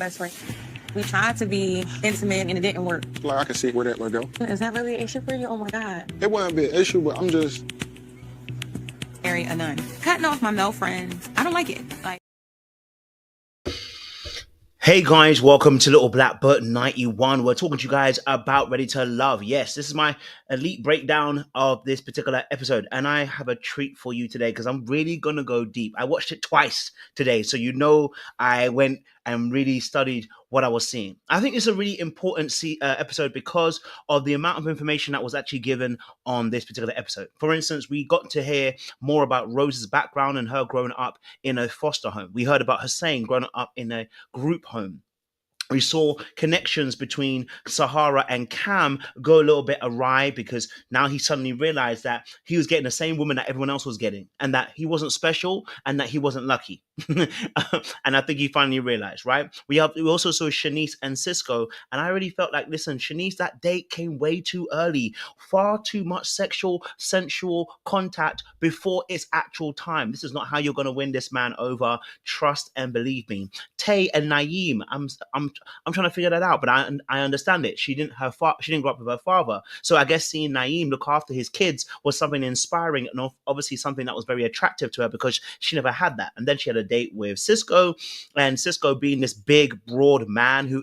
best friend. We tried to be intimate and it didn't work. Like, I can see where that would go. Is that really an issue for you? Oh my God. It wouldn't be an issue, but I'm just... Marry a nun. Cutting off my male friends. I don't like it. Like. Hey guys, welcome to Little Black Book 91. We're talking to you guys about Ready to Love. Yes, this is my elite breakdown of this particular episode, and I have a treat for you today because I'm really going to go deep. I watched it twice today, so you know I went and really studied what I was seeing. I think it's a really important episode because of the amount of information that was actually given on this particular episode. For instance, we got to hear more about Rose's background and her growing up in a foster home. We heard about Hussein growing up in a group home. We saw connections between SAHARA and Cam go a little bit awry because now he suddenly realized that he was getting the same woman that everyone else was getting and that he wasn't special and that he wasn't lucky. And I think he finally realized, right? We also saw Shanice and Cisco, and I already felt like, listen, Shanice, that date came way too early. Far too much sensual contact before its actual time. This is not how you're going to win this man over. Trust and believe me. Tay and Naeem, I'm trying to figure that out, but I understand it. She didn't grow up with her father, so I guess seeing Naeem look after his kids was something inspiring and obviously something that was very attractive to her because she never had that. And then she had a date with Cisco, and Cisco being this big, broad man who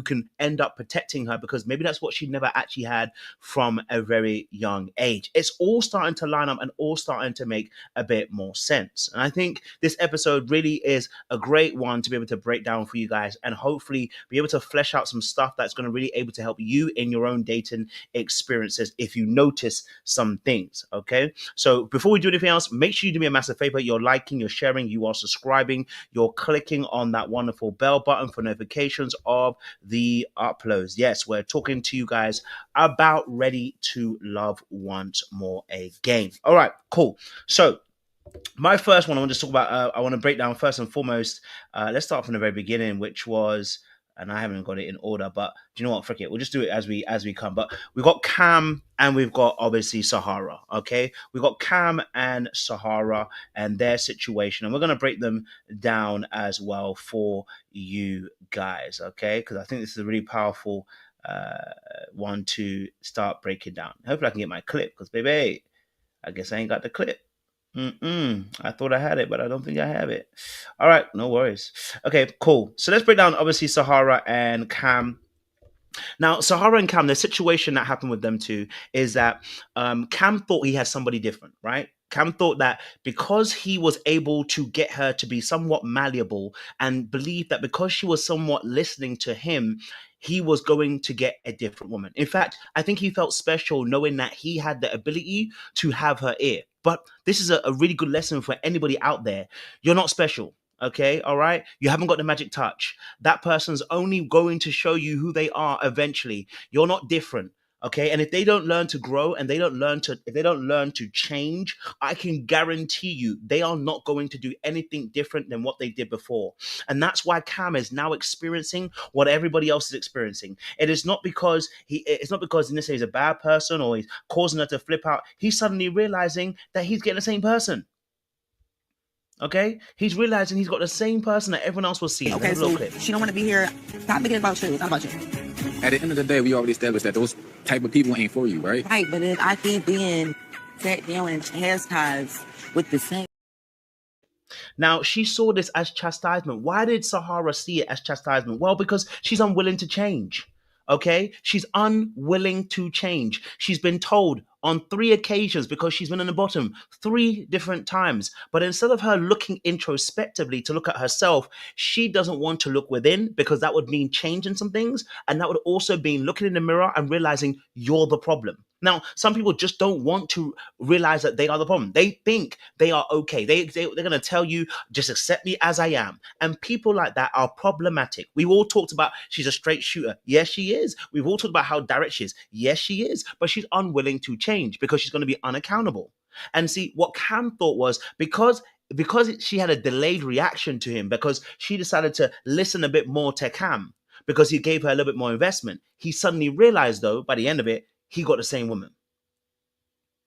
can end up protecting her because maybe that's what she never actually had from a very young age. It's all starting to line up and all starting to make a bit more sense. And I think this episode really is a great one to be able to break down for you guys and hopefully be able to flesh out some stuff that's going to really able to help you in your own dating experiences if you notice some things. Okay, so before we do anything else, make sure you do me a massive favor. You're liking, you're sharing, you are subscribing, you're clicking on that wonderful bell button for notifications of the uploads. Yes, we're talking to you guys about Ready to Love once more again. All right, cool. So my first one I want to talk about, I want to break down first and foremost. Let's start from the very beginning, which was, and I haven't got it in order, but do you know what? Frick it. We'll just do it as we come. But we've got Cam and we've got obviously SAHARA. Okay, we've got Cam and SAHARA and their situation, and we're going to break them down as well for you guys. Okay, because I think this is a really powerful one to start breaking down. Hopefully I can get my clip because baby, I guess I ain't got the clip. I thought I had it, but I don't think I have it. All right, no worries. Okay, cool. So let's break down obviously SAHARA and Cam. Now, SAHARA and Cam, the situation that happened with them two is that Cam thought he had somebody different, right? Cam thought that because he was able to get her to be somewhat malleable and believed that because she was somewhat listening to him, he was going to get a different woman. In fact, I think he felt special knowing that he had the ability to have her ear. But this is a really good lesson for anybody out there. You're not special. Okay, all right. You haven't got the magic touch. That person's only going to show you who they are eventually. You're not different. Okay, and if they don't learn to grow and if they don't learn to change, I can guarantee you they are not going to do anything different than what they did before. And that's why Cam is now experiencing what everybody else is experiencing. It's not because necessarily he's a bad person or he's causing her to flip out. He's suddenly realizing that he's getting the same person. Okay, he's realizing he's got the same person that everyone else was seeing. Okay, so she don't want to be here. Stop thinking about you. It's not about you. At the end of the day, we already established that those type of people ain't for you, right? Right, but if I keep being sat down and chastised with the same. Now, she saw this as chastisement. Why did SAHARA see it as chastisement? Well, because she's unwilling to change. Okay, she's unwilling to change. She's been told on 3 occasions because she's been in the bottom 3 different times. But instead of her looking introspectively to look at herself, she doesn't want to look within because that would mean changing some things. And that would also mean looking in the mirror and realizing you're the problem. Now, some people just don't want to realize that they are the problem. They think they are okay. They're going to tell you, just accept me as I am. And people like that are problematic. We all talked about she's a straight shooter. Yes, she is. We've all talked about how direct she is. Yes, she is. But she's unwilling to change because she's going to be unaccountable. And see, what Cam thought was because she had a delayed reaction to him, because she decided to listen a bit more to Cam, because he gave her a little bit more investment, he suddenly realized, though, by the end of it, he got the same woman.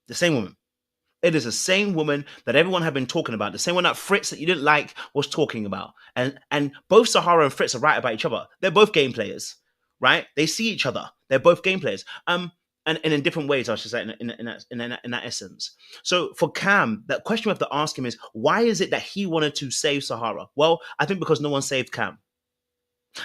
The same woman. It is the same woman that everyone had been talking about, the same one that Fritz that you didn't like was talking about. And both Sahara and Fritz are right about each other. They're both game players, right? They see each other. They're both game players. And in different ways, I should say, in that essence. So for Cam, that question we have to ask him is, why is it that he wanted to save Sahara? Well, I think because no one saved Cam.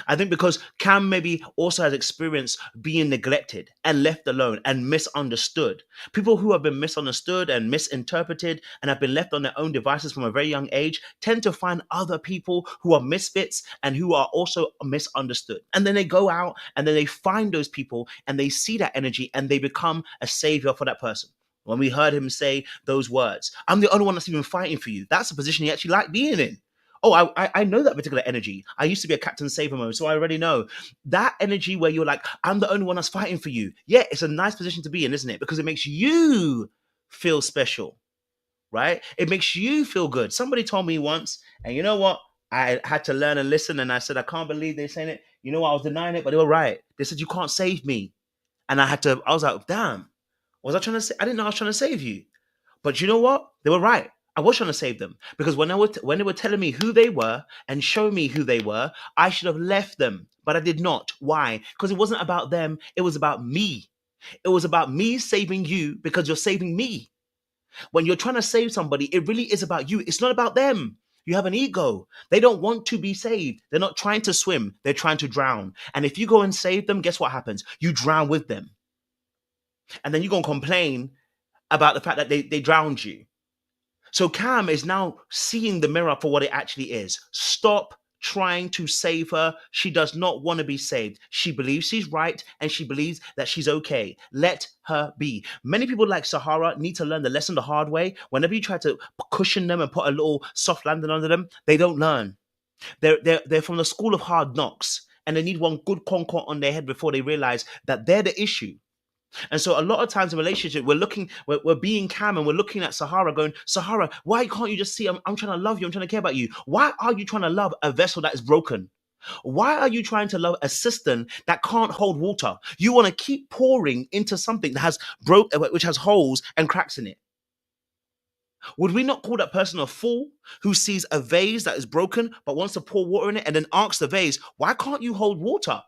I think because Cam maybe also has experienced being neglected and left alone and misunderstood. People who have been misunderstood and misinterpreted and have been left on their own devices from a very young age tend to find other people who are misfits and who are also misunderstood. And then they go out and then they find those people and they see that energy and they become a savior for that person. When we heard him say those words, I'm the only one that's even fighting for you. That's a position he actually liked being in. Oh, I know that particular energy. I used to be a Captain Saver mode, so I already know that energy where you're like, I'm the only one that's fighting for you. Yeah, it's a nice position to be in, isn't it? Because it makes you feel special, right? It makes you feel good. Somebody told me once, and you know what? I had to learn and listen, and I said, I can't believe they're saying it. You know what? I was denying it, but they were right. They said, you can't save me. And I was like, damn, was I trying to say? I didn't know I was trying to save you. But you know what? They were right. I was trying to save them because when they were telling me who they were and showing me who they were, I should have left them, but I did not. Why? Because it wasn't about them. It was about me. It was about me saving you because you're saving me. When you're trying to save somebody, it really is about you. It's not about them. You have an ego. They don't want to be saved. They're not trying to swim. They're trying to drown. And if you go and save them, guess what happens? You drown with them. And then you're going to complain about the fact that they drowned you. So Cam is now seeing the mirror for what it actually is. Stop trying to save her. She does not want to be saved. She believes she's right and she believes that she's okay. Let her be. Many people like Sahara need to learn the lesson the hard way. Whenever you try to cushion them and put a little soft landing under them, they don't learn. They're from the school of hard knocks and they need one good concord on their head before they realize that they're the issue. And so a lot of times in relationship, we're being Cam and we're looking at Sahara going, Sahara, why can't you just see I'm trying to love you, I'm trying to care about you? Why are you trying to love a vessel that is broken? Why are you trying to love a cistern that can't hold water? You want to keep pouring into something that has which has holes and cracks in it. Would we not call that person a fool who sees a vase that is broken but wants to pour water in it and then asks the vase, why can't you hold water?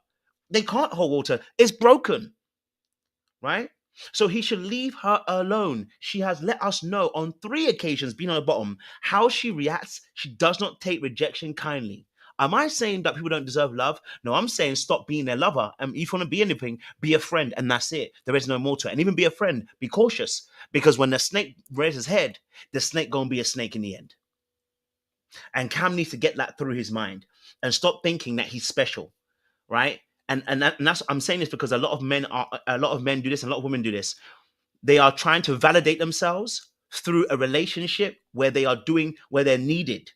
They can't hold water. It's broken. Right? So he should leave her alone. She has let us know on 3 occasions, being on the bottom, how she reacts. She does not take rejection kindly. Am I saying that people don't deserve love? No, I'm saying stop being their lover. And if you want to be anything, be a friend, and that's it. There is no more to it. And even be a friend, be cautious. Because when the snake raises his head, the snake gonna be a snake in the end. And Cam needs to get that through his mind and stop thinking that he's special, right? And that's I'm saying this because a lot of men do this, and a lot of women do this. They are trying to validate themselves through a relationship where they're needed,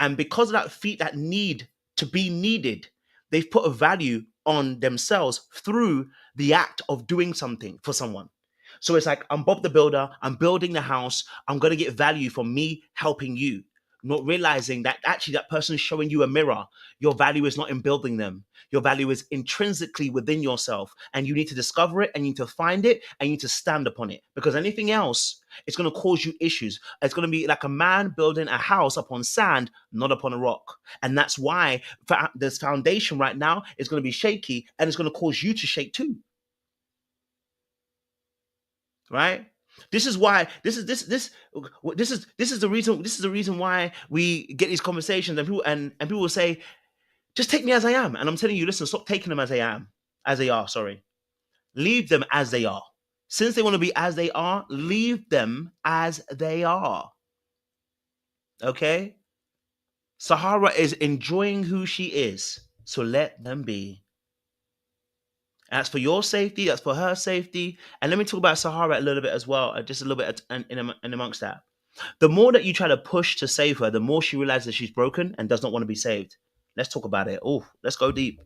and because of that need to be needed, they've put a value on themselves through the act of doing something for someone. So it's like, I'm Bob the Builder, I'm building the house, I'm going to get value from me helping you. Not realizing that actually that person is showing you a mirror. Your value is not in building them. Your value is intrinsically within yourself. And you need to discover it and you need to find it and you need to stand upon it. Because anything else, it's going to cause you issues. It's going to be like a man building a house upon sand, not upon a rock. And that's why this foundation right now is going to be shaky and it's going to cause you to shake too. Right? This is why this is the reason why we get these conversations and people will say, just take me as I am. And I'm telling you, listen, stop taking them as they are. Leave them as they are. Since they want to be as they are, leave them as they are. Okay? Sahara is enjoying who she is. So let them be. That's for your safety. That's for her safety. And let me talk about Sahara a little bit as well, just a little bit in amongst that. The more that you try to push to save her, the more she realizes she's broken and does not want to be saved. Let's talk about it. Oh, let's go deep.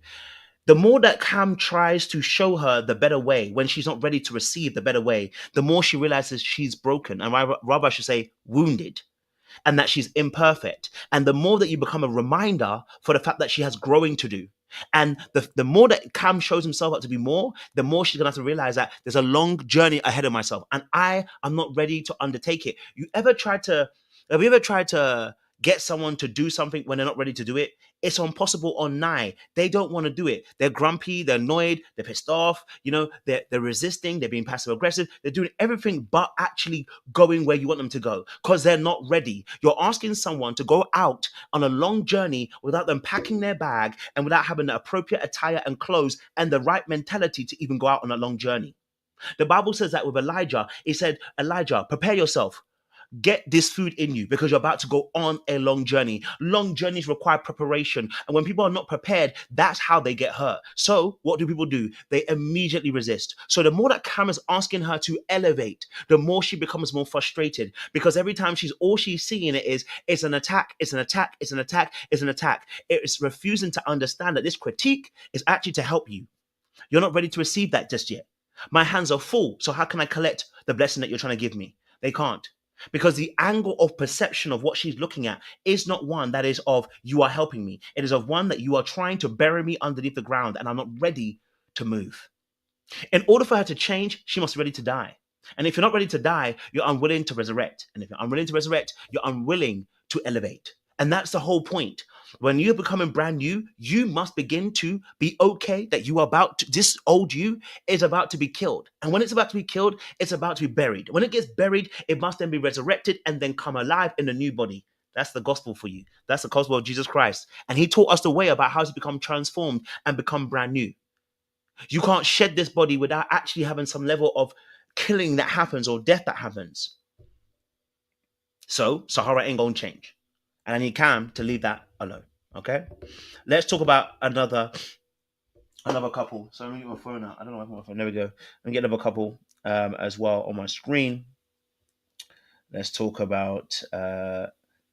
The more that Cam tries to show her the better way when she's not ready to receive the better way, the more she realizes she's broken, and rather I should say wounded, and that she's imperfect. And the more that you become a reminder for the fact that she has growing to do. And the more that Cam shows himself up to be more, the more she's gonna have to realize that there's a long journey ahead of myself, and I am not ready to undertake it. Have you ever tried to get someone to do something when they're not ready to do it? It's impossible or nigh. They don't want to do it. They're grumpy, they're annoyed, they're pissed off, they're resisting, they're being passive aggressive, they're doing everything but actually going where you want them to go because they're not ready. You're asking someone to go out on a long journey without them packing their bag and without having the appropriate attire and clothes and the right mentality to even go out on a long journey. The Bible says that with Elijah. It said, Elijah, prepare yourself. Get this food in you because you're about to go on a long journey. Long journeys require preparation. And when people are not prepared, that's how they get hurt. So what do people do? They immediately resist. So the more that Cam is asking her to elevate, the more she becomes more frustrated because every time all she's seeing it is, it's an attack, it's an attack, it's an attack, it's an attack. It's refusing to understand that this critique is actually to help you. You're not ready to receive that just yet. My hands are full. So how can I collect the blessing that you're trying to give me? They can't. Because the angle of perception of what she's looking at is not one that is of you are helping me. It is of one that you are trying to bury me underneath the ground and I'm not ready to move. In order for her to change, she must be ready to die. And if you're not ready to die, you're unwilling to resurrect. And if you're unwilling to resurrect, you're unwilling to elevate. And that's the whole point. When you're becoming brand new, you must begin to be okay that this old you is about to be killed. And when it's about to be killed, it's about to be buried. When it gets buried, it must then be resurrected and then come alive in a new body. That's the gospel for you. That's the gospel of Jesus Christ. And he taught us the way about how to become transformed and become brand new. You can't shed this body without actually having some level of killing that happens or death that happens. So Sahara ain't gonna change. And I need Cam to leave that alone. Okay? Let's talk about another couple. So let me get my phone out. I don't know why I put my phone. There we go. Let me get another couple as well on my screen. Let's talk about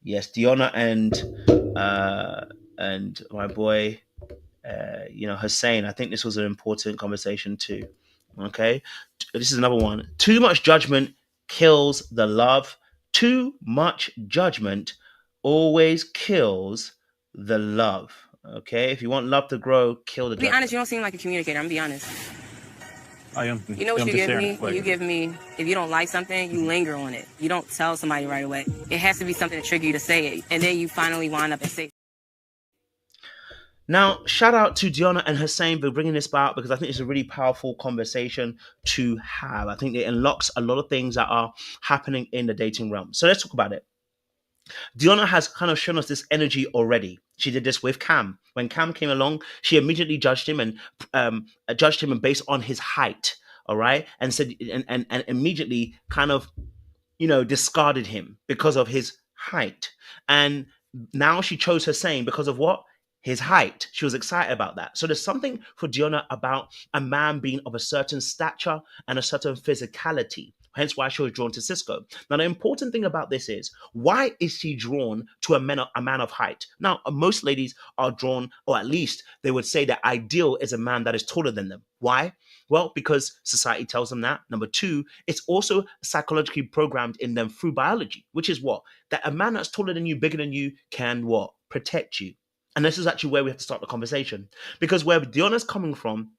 Deonna and my boy Hussein. I think this was an important conversation too. Okay? This is another one. Too much judgment kills the love. Too much judgment always kills the love. Okay, if you want love to grow, kill the To be judgment. honest, you don't seem like a communicator. I'm gonna be honest. I am. You know what I'm you just give sharing. me? You give me, if you don't like something, you linger on it. You don't tell somebody right away. It has to be something to trigger you to say it. And then you finally wind up and say. Now, shout out to Deonna and Hussein for bringing this about because I think it's a really powerful conversation to have. I think it unlocks a lot of things that are happening in the dating realm. So let's talk about it. Deonna has kind of shown us this energy already. She did this with Cam. When Cam came along, she immediately judged him and based on his height, all right, and said and immediately kind of discarded him because of his height. And now she chose Hussein because of what? His height. She was excited about that. So there's something for Deonna about a man being of a certain stature and a certain physicality. Hence why she was drawn to Cisco. Now, the important thing about this is, why is she drawn to a man of height? Now, most ladies are drawn, or at least they would say that ideal is a man that is taller than them. Why? Well, because society tells them that. Number two, it's also psychologically programmed in them through biology, which is what? That a man that's taller than you, bigger than you, can what? Protect you. And this is actually where we have to start the conversation. Because where Deonna's coming from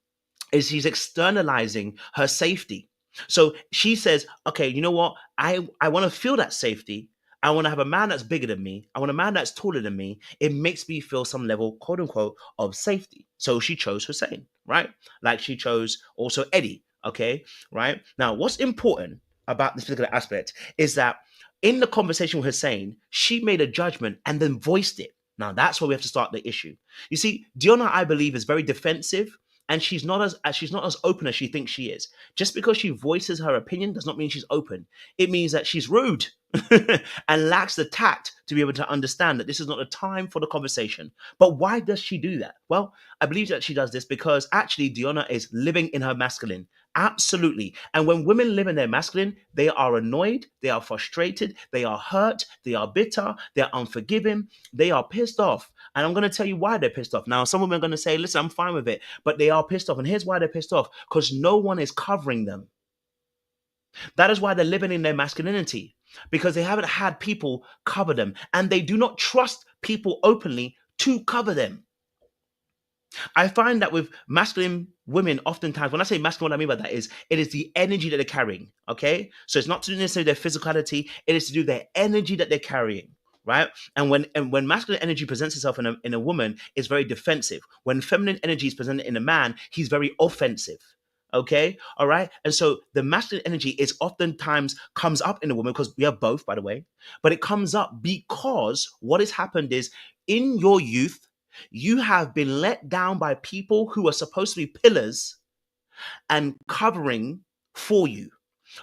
is she's externalizing her safety. So she says, okay, you know what? I want to feel that safety. I want to have a man that's bigger than me. I want a man that's taller than me. It makes me feel some level, quote unquote, of safety. So she chose Hussein, right? Like she chose also Eddie, okay? Right? Now, what's important about this particular aspect is that in the conversation with Hussein, she made a judgment and then voiced it. Now, that's where we have to start the issue. You see, Deonna, I believe, is very defensive. And she's not as open as she thinks she is. Just because she voices her opinion does not mean she's open. It means that she's rude and lacks the tact to be able to understand that this is not the time for the conversation. But why does she do that? Well, I believe that she does this because actually Deonna is living in her masculine. Absolutely. And when women live in their masculine, they are annoyed, they are frustrated, they are hurt, they are bitter, they are unforgiving, they are pissed off. And I'm going to tell you why they're pissed off. Now, some women are going to say, listen, I'm fine with it, but they are pissed off. And here's why they're pissed off, because no one is covering them. That is why they're living in their masculinity, because they haven't had people cover them and they do not trust people openly to cover them. I find that with masculine women, oftentimes, when I say masculine, what I mean by that is it is the energy that they're carrying. Okay. So it's not to do necessarily their physicality, it is to do their energy that they're carrying. Right. And when masculine energy presents itself in a woman, it's very defensive. When feminine energy is presented in a man, he's very offensive. Okay. All right. And so the masculine energy is oftentimes comes up in a woman, because we have both, by the way, but it comes up because what has happened is in your youth, you have been let down by people who are supposed to be pillars and covering for you.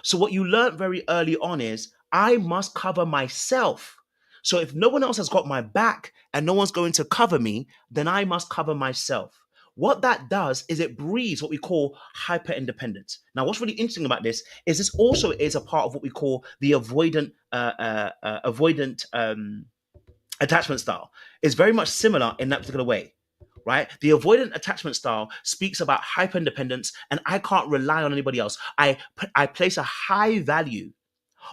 So what you learned very early on is I must cover myself. So if no one else has got my back and no one's going to cover me, then I must cover myself. What that does is it breeds what we call hyper independence. Now, what's really interesting about this also is a part of what we call the avoidant attachment style. It's very much similar in that particular way, right? The avoidant attachment style speaks about hyper independence, and I can't rely on anybody else. I place a high value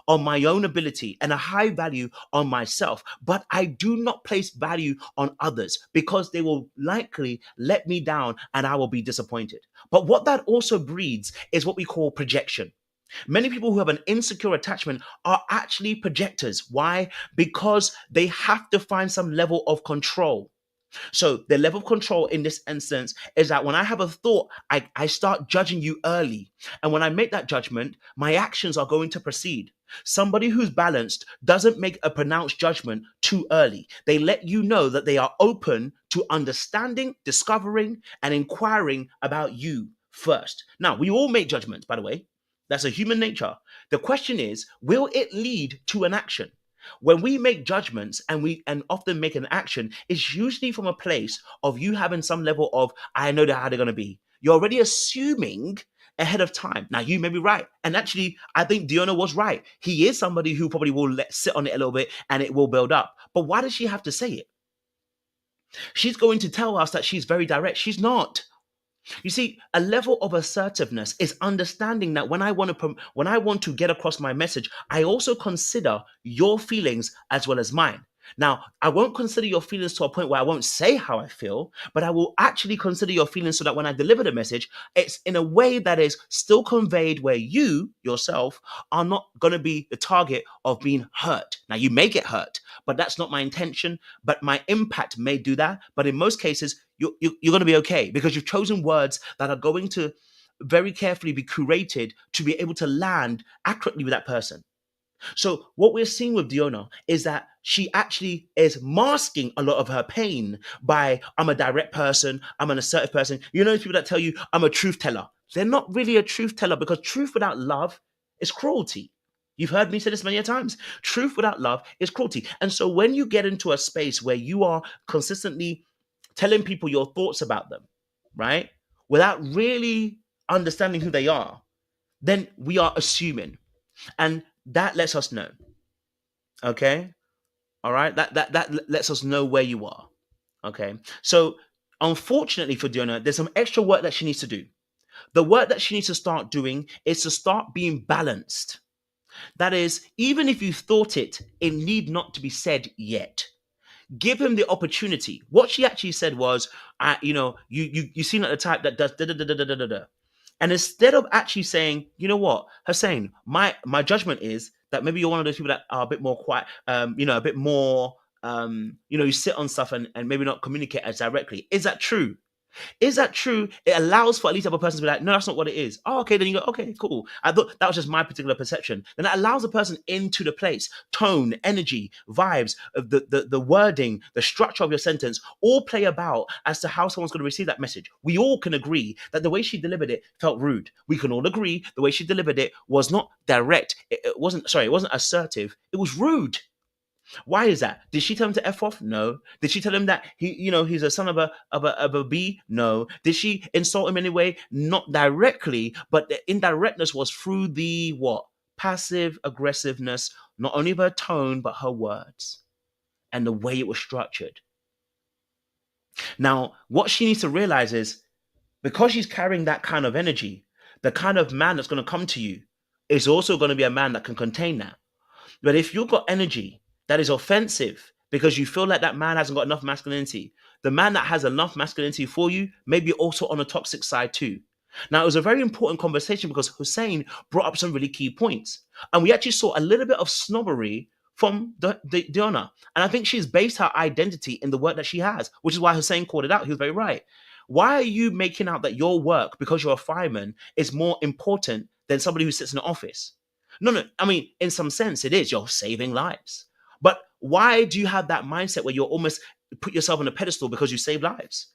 on my own ability and a high value on myself, but I do not place value on others because they will likely let me down and I will be disappointed. But what that also breeds is what we call projection. Many people who have an insecure attachment are actually projectors. Why? Because they have to find some level of control. So the level of control in this instance is that when I have a thought, I start judging you early. And when I make that judgment, my actions are going to proceed. Somebody who's balanced doesn't make a pronounced judgment too early. They let you know that they are open to understanding, discovering, and inquiring about you first. Now, we all make judgments, by the way. That's a human nature. The question is, will it lead to an action? When we make judgments and often make an action, it's usually from a place of you having some level of, I know how they're going to be. You're already assuming ahead of time. Now, you may be right. And actually, I think Deonna was right. He is somebody who probably will sit on it a little bit and it will build up. But why does she have to say it? She's going to tell us that she's very direct. She's not. You see, a level of assertiveness is understanding that when I want to get across my message, I also consider your feelings as well as mine. Now, I won't consider your feelings to a point where I won't say how I feel, but I will actually consider your feelings so that when I deliver the message, it's in a way that is still conveyed where you, yourself, are not going to be the target of being hurt. Now, you may get hurt, but that's not my intention, but my impact may do that. But in most cases, you're going to be okay because you've chosen words that are going to very carefully be curated to be able to land accurately with that person. So what we're seeing with Deonna is that she actually is masking a lot of her pain by, I'm a direct person, I'm an assertive person. You know, people that tell you I'm a truth teller. They're not really a truth teller because truth without love is cruelty. You've heard me say this many times. Truth without love is cruelty. And so when you get into a space where you are consistently telling people your thoughts about them, right, without really understanding who they are, then we are assuming. And that lets us know. Okay? All right? That lets us know where you are. Okay? So, unfortunately for Deonna, there's some extra work that she needs to do. The work that she needs to start doing is to start being balanced. That is, even if you thought it need not to be said yet. Give him the opportunity. What she actually said was, you seem like the type that does da da da da da da da. And instead of actually saying, you know what, Hussein, my judgment is that maybe you're one of those people that are a bit more quiet, a bit more, you sit on stuff and maybe not communicate as directly. Is that true? Is that true? It allows for at least the other person to be like, no, that's not what it is. Oh, okay, then you go, okay, cool. I thought that was just my particular perception. Then that allows the person into the place. Tone, energy, vibes, the wording, the structure of your sentence all play about as to how someone's going to receive that message. We all can agree that the way she delivered it felt rude. We can all agree the way she delivered it was not direct. It wasn't assertive. It was rude. Why is that? Did she tell him to F off? No. Did she tell him that he's a son of a B? No. Did she insult him anyway? Not directly, but the indirectness was through the what? Passive aggressiveness, not only of her tone, but her words and the way it was structured. Now, what she needs to realize is because she's carrying that kind of energy, the kind of man that's going to come to you is also going to be a man that can contain that. But if you've got energy that is offensive because you feel like that man hasn't got enough masculinity, the man that has enough masculinity for you may be also on a toxic side too. Now, it was a very important conversation because Hussein brought up some really key points. And we actually saw a little bit of snobbery from Deonna. And I think she's based her identity in the work that she has, which is why Hussein called it out. He was very right. Why are you making out that your work, because you're a fireman, is more important than somebody who sits in an office? No. I mean, in some sense, it is. You're saving lives. But why do you have that mindset where you're almost put yourself on a pedestal because you save lives?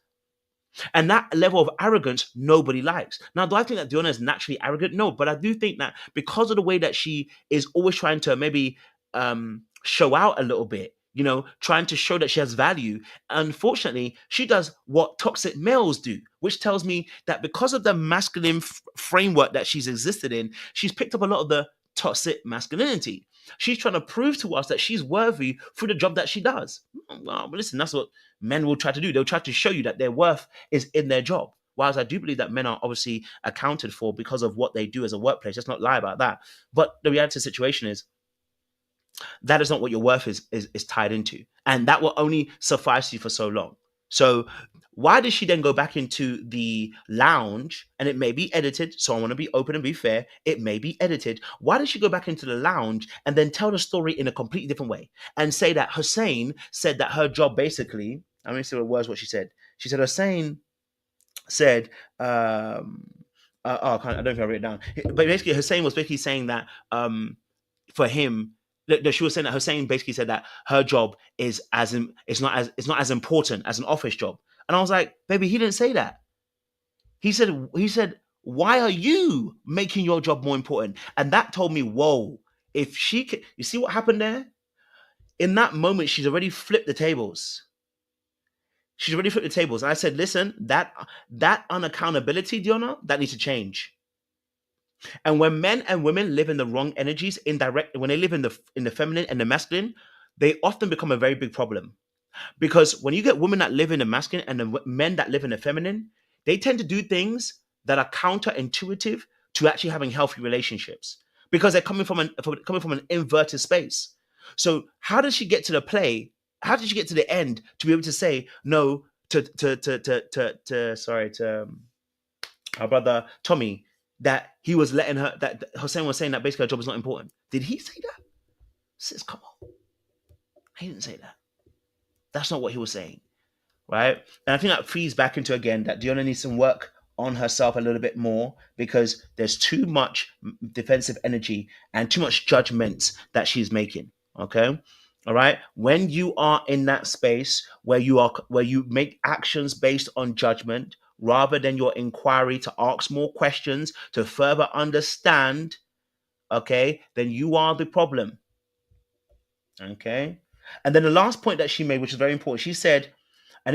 And that level of arrogance, nobody likes. Now, do I think that Deonna is naturally arrogant? No, but I do think that because of the way that she is always trying to maybe show out a little bit, trying to show that she has value, unfortunately, she does what toxic males do, which tells me that because of the masculine framework that she's existed in, she's picked up a lot of the toxic masculinity. She's trying to prove to us that she's worthy through the job that she does. Well, listen, that's what men will try to do. They'll try to show you that their worth is in their job. Whereas I do believe that men are obviously accounted for because of what they do as a workplace. Let's not lie about that. But the reality of the situation is that is not what your worth is tied into. And that will only suffice you for so long. So why does she then go back into the lounge? And it may be edited, so I want to be open and be fair. It may be edited. Why does she go back into the lounge and then tell the story in a completely different way and say that Hussein said that her job basically, I'm going to see what she said. She said Hussein said, I don't know if I wrote it down. But basically Hussein was basically saying that for him, she was saying that Hussein basically said that her job is it's not as important as an office job. And I was like, baby, he didn't say that. He said, why are you making your job more important? And that told me, whoa, if she can, you see what happened there? In that moment, she's already flipped the tables. And I said, listen, that unaccountability, Deonna, that needs to change. And when men and women live in the wrong energies, when they live in the feminine and the masculine, they often become a very big problem. Because when you get women that live in the masculine and the men that live in the feminine, they tend to do things that are counterintuitive to actually having healthy relationships because they're coming from an inverted space. So how does she get to the play? How did she get to the end to be able to say no to our brother Tommy, that he was letting her, that Hussein was saying that basically her job is not important? Did he say that? Sis, come on. He didn't say that. That's not what he was saying, right? And I think that feeds back into, again, that Deonna needs some work on herself a little bit more because there's too much defensive energy and too much judgments that she's making, okay? All right? When you are in that space where you make actions based on judgment rather than your inquiry to ask more questions to further understand, okay, then you are the problem, okay? And then the last point that she made, which is very important, she said, and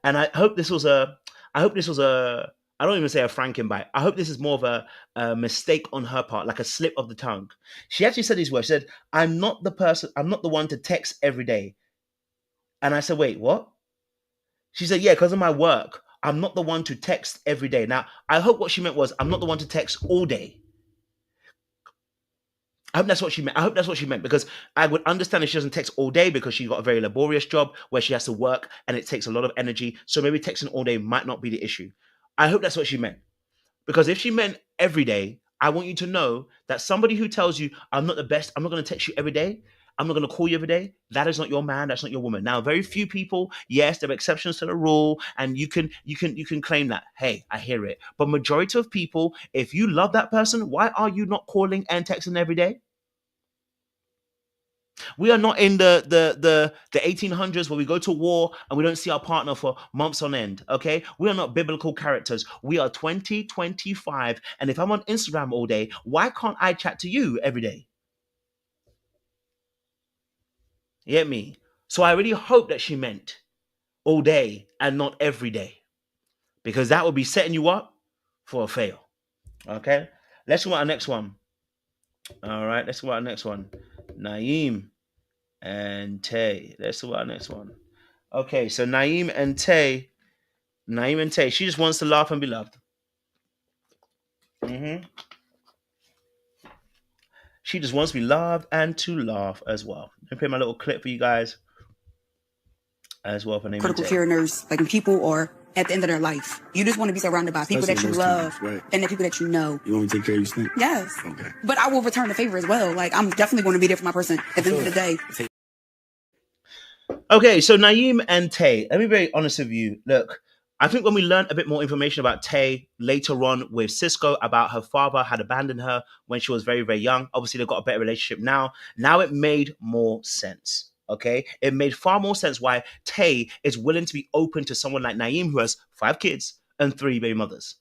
I hope this was a, I don't even say a frankenbite. I hope this is more of a mistake on her part, like a slip of the tongue. She actually said these words. She said, I'm not the one to text every day. And I said, wait, what? She said, yeah, because of my work, I'm not the one to text every day. Now, I hope what she meant was, I'm not the one to text all day. I hope that's what she meant. Because I would understand if she doesn't text all day because she's got a very laborious job where she has to work and it takes a lot of energy. So maybe texting all day might not be the issue. I hope that's what she meant. Because if she meant every day, I want you to know that somebody who tells you, I'm not the best, I'm not going to text you every day, I'm not going to call you every day, that is not your man, that's not your woman. Now, very few people, yes, there are exceptions to the rule, and you can claim that. Hey, I hear it. But majority of people, if you love that person, why are you not calling and texting every day? We are not in the 1800s where we go to war and we don't see our partner for months on end, okay? We are not biblical characters. We are 2025, and if I'm on Instagram all day, why can't I chat to you every day? You get me? So I really hope that she meant all day and not every day, because that would be setting you up for a fail, okay? Let's go to our next one. All right, let's go to our next one. Naeem and Tay. Let's do our next one. Okay, so Naeem and Tay. She just wants to laugh and be loved. She just wants to be loved and to laugh as well. Let me play my little clip for you guys. as well for naming critical Tay. care nurse, like when people are at the end of their life. You just want to be surrounded by people Especially that you those love times, right. and the people that you know. You want me to take care of you, Snake? Yes. Okay. But I will return the favor as well. Like, I'm definitely going to be there for my person at the end of the day. Okay, so Naeem and Tay, let me be very honest with you. Look, I think when we learned a bit more information about Tay later on with Cisco about her father had abandoned her when she was very, very young. Obviously, they've got a better relationship now. Now it made more sense. Okay, it made far more sense why Tay is willing to be open to someone like Naeem, who has 5 kids and 3 baby mothers.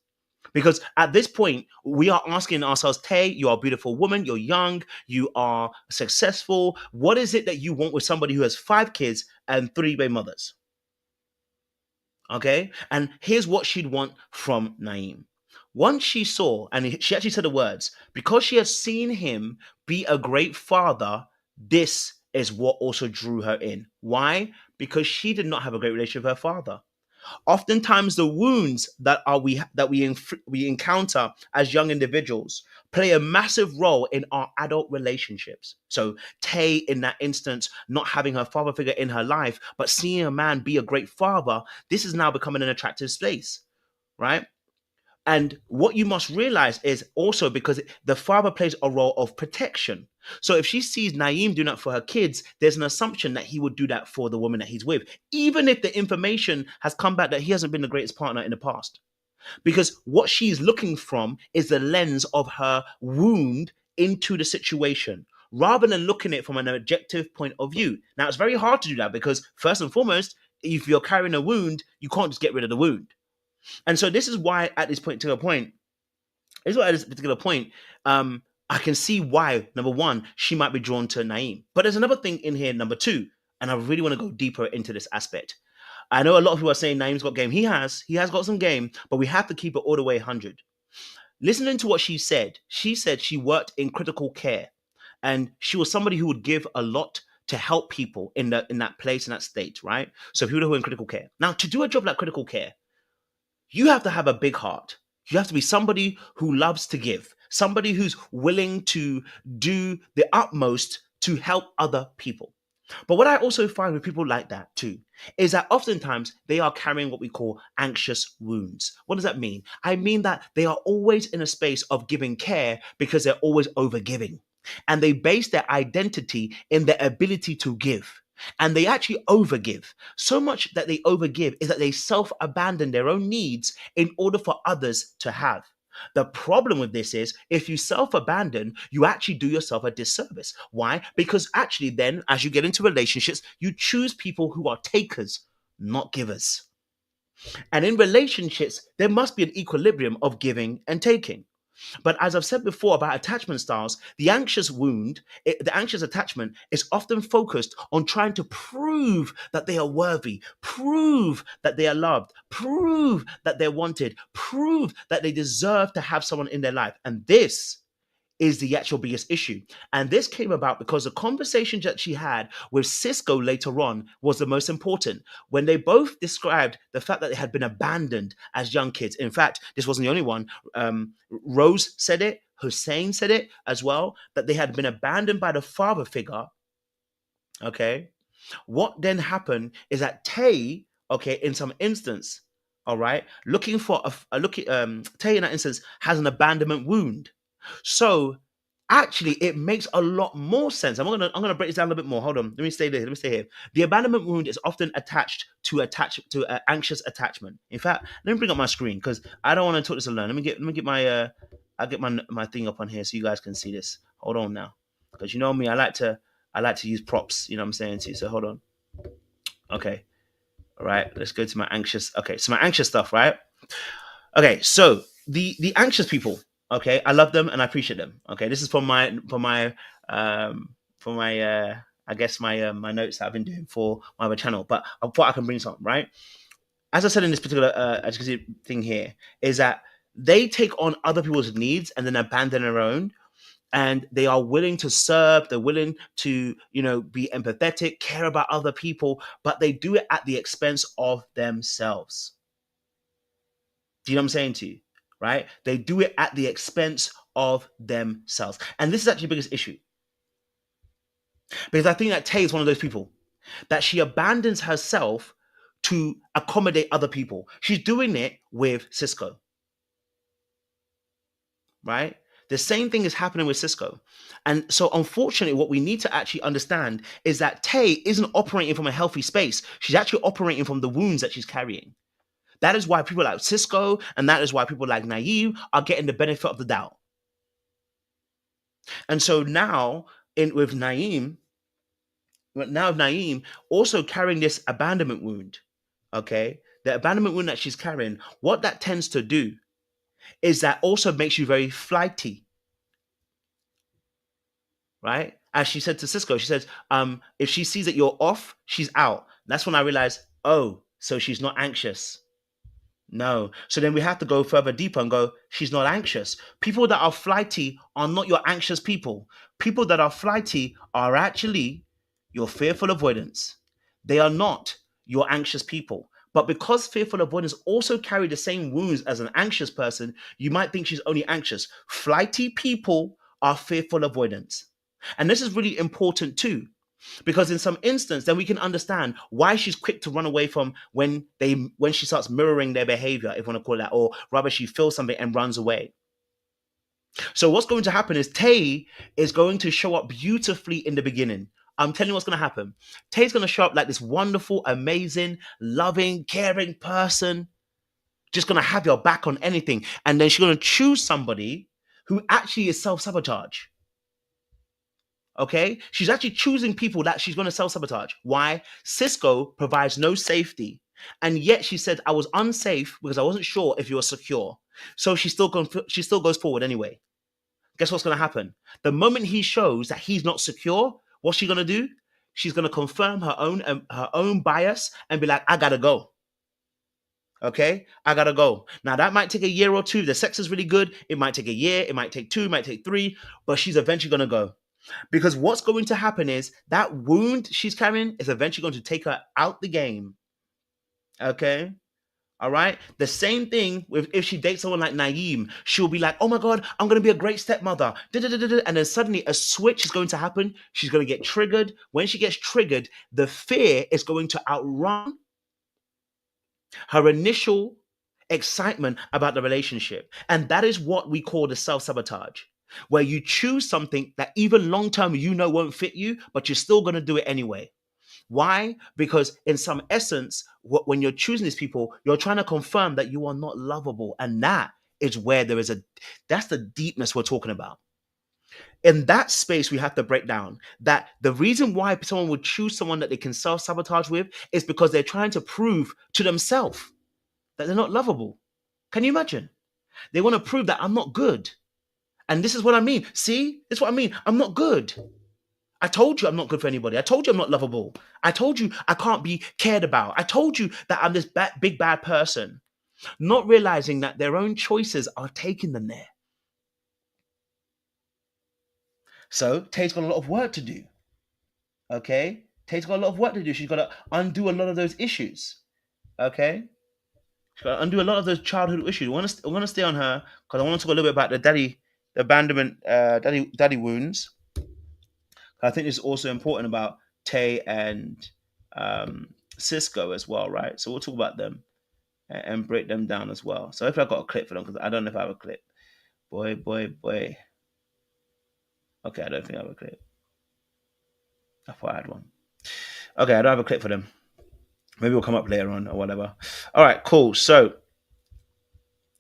Because at this point, we are asking ourselves, Tay, you are a beautiful woman, you're young, you are successful. What is it that you want with somebody who has 5 kids and 3 baby mothers? Okay, and here's what she'd want from Naeem. Once she saw, and she actually said the words, because she has seen him be a great father, this is what also drew her in. Why? Because she did not have a great relationship with her father. Oftentimes, the wounds that we encounter as young individuals play a massive role in our adult relationships. So, Tay, in that instance, not having her father figure in her life, but seeing a man be a great father, this is now becoming an attractive space, right? And what you must realize is also because the father plays a role of protection. So if she sees Naeem doing that for her kids, there's an assumption that he would do that for the woman that he's with, even if the information has come back that he hasn't been the greatest partner in the past. Because what she's looking from is the lens of her wound into the situation, rather than looking at it from an objective point of view. Now, it's very hard to do that because, first and foremost, if you're carrying a wound, you can't just get rid of the wound. And so this is why at this particular point, I can see why, number one, she might be drawn to Naeem. But there's another thing in here, number two, and I really want to go deeper into this aspect. I know a lot of people are saying Naeem's got game. He has got some game, but we have to keep it all the way 100. Listening to what she said she worked in critical care, and she was somebody who would give a lot to help people in that place, in that state, right? So people who are in critical care. Now, to do a job like critical care, you have to have a big heart. You have to be somebody who loves to give, somebody who's willing to do the utmost to help other people. But what I also find with people like that too is that oftentimes they are carrying what we call anxious wounds. What does that mean? I mean that they are always in a space of giving care because they're always overgiving. And they base their identity in their ability to give. And they actually overgive. So much that they overgive is that they self-abandon their own needs in order for others to have. The problem with this is if you self-abandon, you actually do yourself a disservice. Why? Because actually then, as you get into relationships, you choose people who are takers, not givers. And in relationships, there must be an equilibrium of giving and taking. But as I've said before about attachment styles, the anxious attachment is often focused on trying to prove that they are worthy, prove that they are loved, prove that they're wanted, prove that they deserve to have someone in their life. And this is the actual biggest issue. And this came about because the conversation that she had with Cisco later on was the most important, when they both described the fact that they had been abandoned as young kids. In fact, this wasn't the only one. Rose said it, HUSSEIN said it as well, that they had been abandoned by the father figure. Okay. What then happened is that Tay, okay, in some instance, all right, looking for Tay in that instance has an abandonment wound. So actually, it makes a lot more sense. I'm gonna break this down a little bit more. Hold on. Let me stay there. Let me stay here. The abandonment wound is often attached to anxious attachment. In fact, let me bring up my screen because I don't want to talk this alone. Let me get my I'll get my thing up on here so you guys can see this. Hold on now, because you know me, I like to use props. You know what I'm saying to you. So hold on. Okay. All right. Let's go to my anxious. Okay. So my anxious stuff. Right. Okay. So the anxious people. Okay, I love them and I appreciate them. Okay, this is for my I guess my notes that I've been doing for my other channel. But I thought I can bring something, right? As I said in this particular as you can see thing here, is that they take on other people's needs and then abandon their own, and they are willing to serve. They're willing to be empathetic, care about other people, but they do it at the expense of themselves. Do you know what I'm saying to you? Right? They do it at the expense of themselves. And this is actually the biggest issue. Because I think that Tay is one of those people that she abandons herself to accommodate other people. She's doing it with Cisco, right? The same thing is happening with Cisco. And so unfortunately, what we need to actually understand is that Tay isn't operating from a healthy space. She's actually operating from the wounds that she's carrying. That is why people like Cisco and that is why people like Naeem are getting the benefit of the doubt. And so now with Naeem also carrying this abandonment wound, okay? The abandonment wound that she's carrying, what that tends to do is that also makes you very flighty, right? As she said to Cisco, she says, if she sees that you're off, she's out. That's when I realized, oh, so she's not anxious. No. So then we have to go further deeper and go, she's not anxious. People that are flighty are not your anxious people. People that are flighty are actually your fearful avoidance. They are not your anxious people. But because fearful avoidance also carry the same wounds as an anxious person, you might think she's only anxious. Flighty people are fearful avoidance. And this is really important too, because in some instance, then we can understand why she's quick to run away from when she starts mirroring their behavior, if you want to call it that, or rather she feels something and runs away. So what's going to happen is Tay is going to show up beautifully in the beginning. I'm telling you what's going to happen. Tay's going to show up like this wonderful, amazing, loving, caring person, just going to have your back on anything. And then she's going to choose somebody who actually is self-sabotage. Okay? She's actually choosing people that she's going to self-sabotage. Why? Cisco provides no safety. And yet she said, I was unsafe because I wasn't sure if you were secure. So she still goes forward anyway. Guess what's going to happen? The moment he shows that he's not secure, what's she going to do? She's going to confirm her own bias and be like, I got to go. Okay? I got to go. Now, that might take a year or two. The sex is really good. It might take a year. It might take 2. It might take 3. But she's eventually going to go. Because what's going to happen is that wound she's carrying is eventually going to take her out the game. Okay? All right? The same thing with if she dates someone like Naeem. She'll be like, oh my God, I'm going to be a great stepmother. And then suddenly a switch is going to happen. She's going to get triggered. When she gets triggered, the fear is going to outrun her initial excitement about the relationship. And that is what we call the self-sabotage, where you choose something that even long-term you know won't fit you, but you're still going to do it anyway. Why? Because in some essence, when you're choosing these people, you're trying to confirm that you are not lovable. And that is where that's the deepness we're talking about. In that space, we have to break down that the reason why someone would choose someone that they can self-sabotage with is because they're trying to prove to themselves that they're not lovable. Can you imagine? They want to prove that I'm not good. And this is what I mean. See, this is what I mean. I'm not good. I told you I'm not good for anybody. I told you I'm not lovable. I told you I can't be cared about. I told you that I'm this big bad person. Not realizing that their own choices are taking them there. So Tay's got a lot of work to do. Okay? Tay's got a lot of work to do. She's got to undo a lot of those issues. Okay? She's got to undo a lot of those childhood issues. I want to stay on her because I want to talk a little bit about the abandonment, daddy wounds. I think it's also important about Tay and Cisco as well, right? So we'll talk about them and break them down as well. So if I've got a clip for them, because I don't know if I have a clip. Boy. Okay, I don't think I have a clip. I thought I had one. Okay, I don't have a clip for them. Maybe it'll come up later on or whatever. All right, cool. So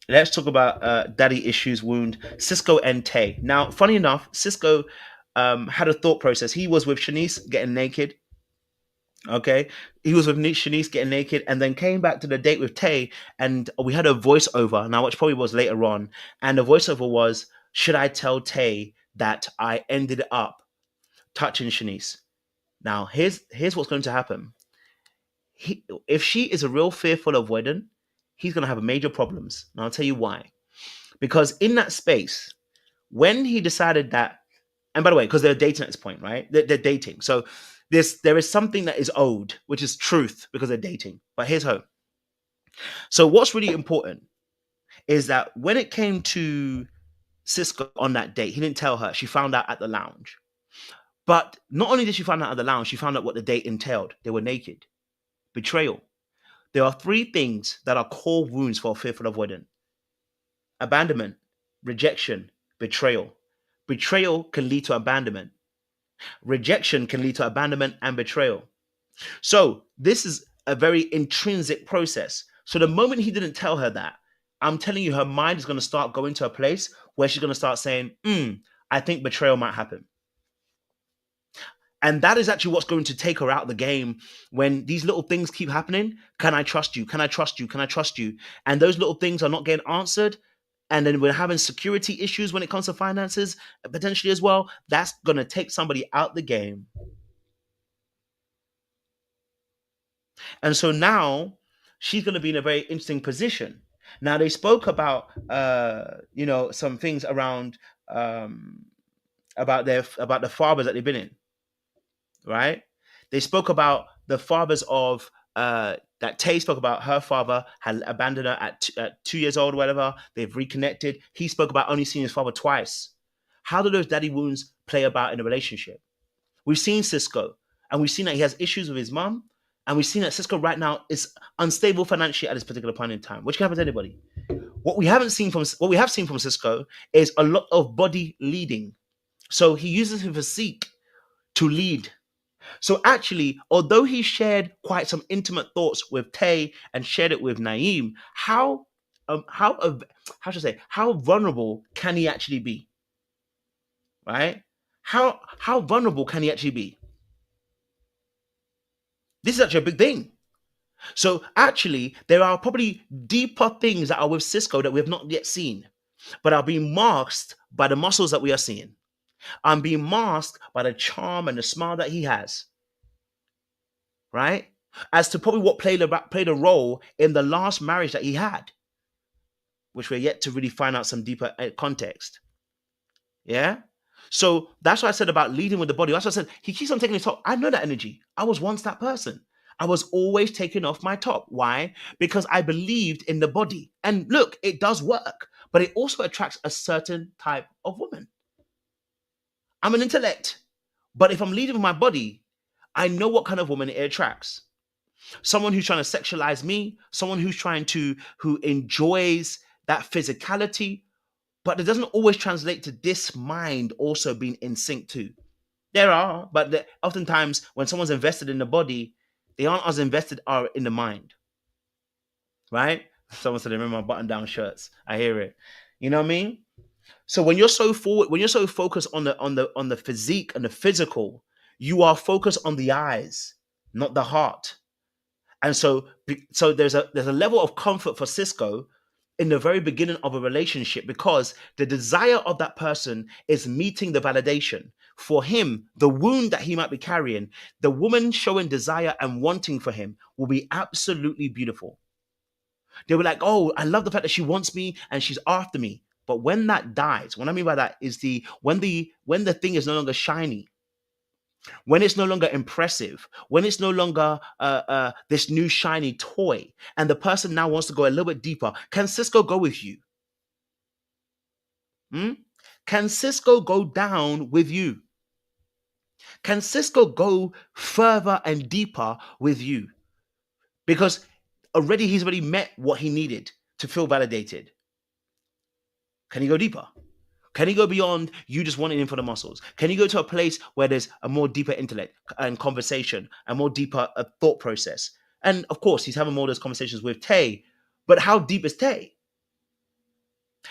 let's talk about daddy issues wound, Cisco and Tay. Now, funny enough, Cisco had a thought process. He was with Shanice getting naked. Okay. He was with Shanice getting naked and then came back to the date with Tay and we had a voiceover. Now, which probably was later on. And the voiceover was, should I tell Tay that I ended up touching Shanice? Now, here's what's going to happen. If she is a real fearful avoidant, he's going to have major problems. And I'll tell you why. Because in that space, when he decided that, and by the way, because they're dating at this point, right? They're dating. So there is something that is owed, which is truth, because they're dating. But here's how. So what's really important is that when it came to Cisco on that date, he didn't tell her. She found out at the lounge. But not only did she find out at the lounge, she found out what the date entailed. They were naked. Betrayal. There are three things that are core wounds for a fearful avoidant: abandonment, rejection, betrayal. Betrayal can lead to abandonment. Rejection can lead to abandonment and betrayal. So this is a very intrinsic process. So the moment he didn't tell her that, I'm telling you, her mind is going to start going to a place where she's going to start saying, I think betrayal might happen. And that is actually what's going to take her out of the game when these little things keep happening. Can I trust you? Can I trust you? Can I trust you? And those little things are not getting answered. And then we're having security issues when it comes to finances, potentially as well. That's going to take somebody out the game. And so now she's going to be in a very interesting position. Now they spoke about, some things around about the fathers that they've been in, right? They spoke about the fathers of that Tay spoke about. Her father had abandoned her at 2 years old or whatever. They've reconnected. He spoke about only seeing his father twice. How do those daddy wounds play about in a relationship? We've seen Cisco, and we've seen that he has issues with his mom, and we've seen that Cisco right now is unstable financially at this particular point in time, which can happen to anybody. What we have seen from Cisco is a lot of body leading. So he uses his physique to lead. So actually, although he shared quite some intimate thoughts with Tay and shared it with Naeem, how vulnerable can he actually be? Right? How vulnerable can he actually be? This is actually a big thing. So actually, there are probably deeper things that are with Cisco that we have not yet seen, but are being masked by the muscles that we are seeing. I'm being masked by the charm and the smile that he has, right? As to probably what played a role in the last marriage that he had, which we're yet to really find out some deeper context. Yeah? So that's what I said about leading with the body. That's what I said. He keeps on taking his top. I know that energy. I was once that person. I was always taking off my top. Why? Because I believed in the body. And look, it does work, but it also attracts a certain type of woman. I'm an intellect, but if I'm leading with my body, I know what kind of woman it attracts. Someone who's trying to sexualize me, someone who enjoys that physicality, but it doesn't always translate to this mind also being in sync too. There are, but oftentimes when someone's invested in the body, they aren't as invested are in the mind, right? Someone said, "Remember my button-down shirts." I hear it. You know what I mean? So when you're so focused on the physique and the physical, you are focused on the eyes, not the heart. And so there's a level of comfort for Cisco in the very beginning of a relationship because the desire of that person is meeting the validation. For him, the wound that he might be carrying, the woman showing desire and wanting for him will be absolutely beautiful. They were like, "Oh, I love the fact that she wants me and she's after me." But when that dies, what I mean by that is when the thing is no longer shiny, when it's no longer impressive, when it's no longer this new shiny toy, and the person now wants to go a little bit deeper, can Cisco go with you? Can Cisco go down with you? Can Cisco go further and deeper with you? Because he's already met what he needed to feel validated. Can he go deeper? Can he go beyond you just wanting him for the muscles? Can he go to a place where there's a more deeper intellect and conversation, a more deeper thought process? And of course, he's having more of those conversations with Tay. But how deep is Tay?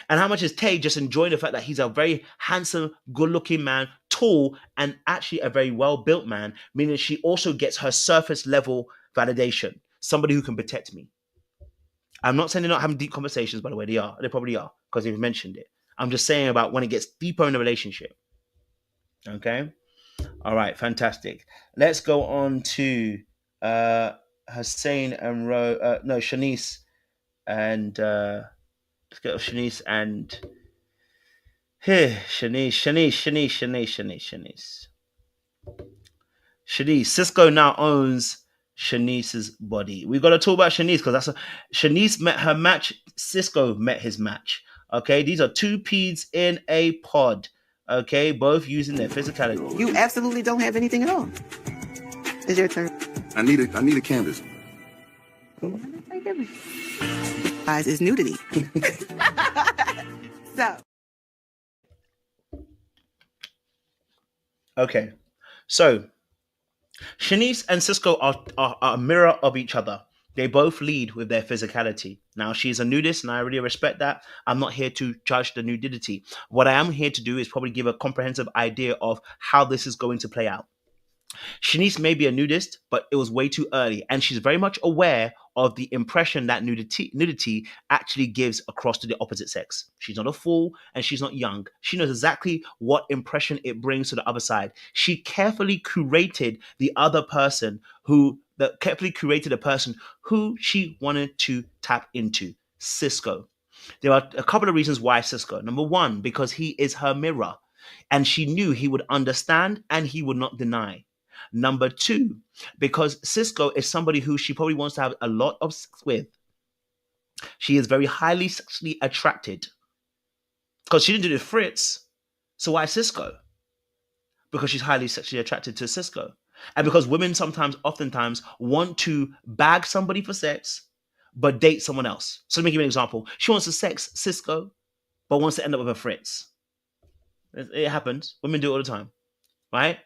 And how much is Tay just enjoying the fact that he's a very handsome, good-looking man, tall, and actually a very well-built man, meaning she also gets her surface level validation. Somebody who can protect me. I'm not saying they're not having deep conversations, by the way. They are. They probably are, because they've mentioned it. I'm just saying about when it gets deeper in the relationship. Okay? All right, fantastic. Let's go on to Hussein and Shanice and let's go to Shanice and here, Shanice. Cisco now owns Shanice's body. We've got to talk about Shanice because Shanice met her match. Cisco met his match. Okay, these are two peas in a pod. Okay, both using their physicality. You absolutely don't have anything at all. It's your turn. I need a canvas. Guys, is nudity. So. Okay. So Shanice and Cisco are a mirror of each other. They both lead with their physicality. Now, she's a nudist, and I really respect that. I'm not here to judge the nudity. What I am here to do is probably give a comprehensive idea of how this is going to play out. Shanice may be a nudist, but it was way too early, and she's very much aware of the impression that nudity actually gives across to the opposite sex. She's not a fool, and she's not young. She knows exactly what impression it brings to the other side. She carefully curated a person who she wanted to tap into, Cisco. There are a couple of reasons why Cisco. Number one, because he is her mirror, and she knew he would understand and he would not deny. Number two, because Cisco is somebody who she probably wants to have a lot of sex with. She is very highly sexually attracted. Because she didn't do the Fritz, so why Cisco? Because she's highly sexually attracted to Cisco. And because women oftentimes want to bag somebody for sex, but date someone else. So let me give you an example. She wants to sex Cisco, but wants to end up with a Fritz. It happens. Women do it all the time, right?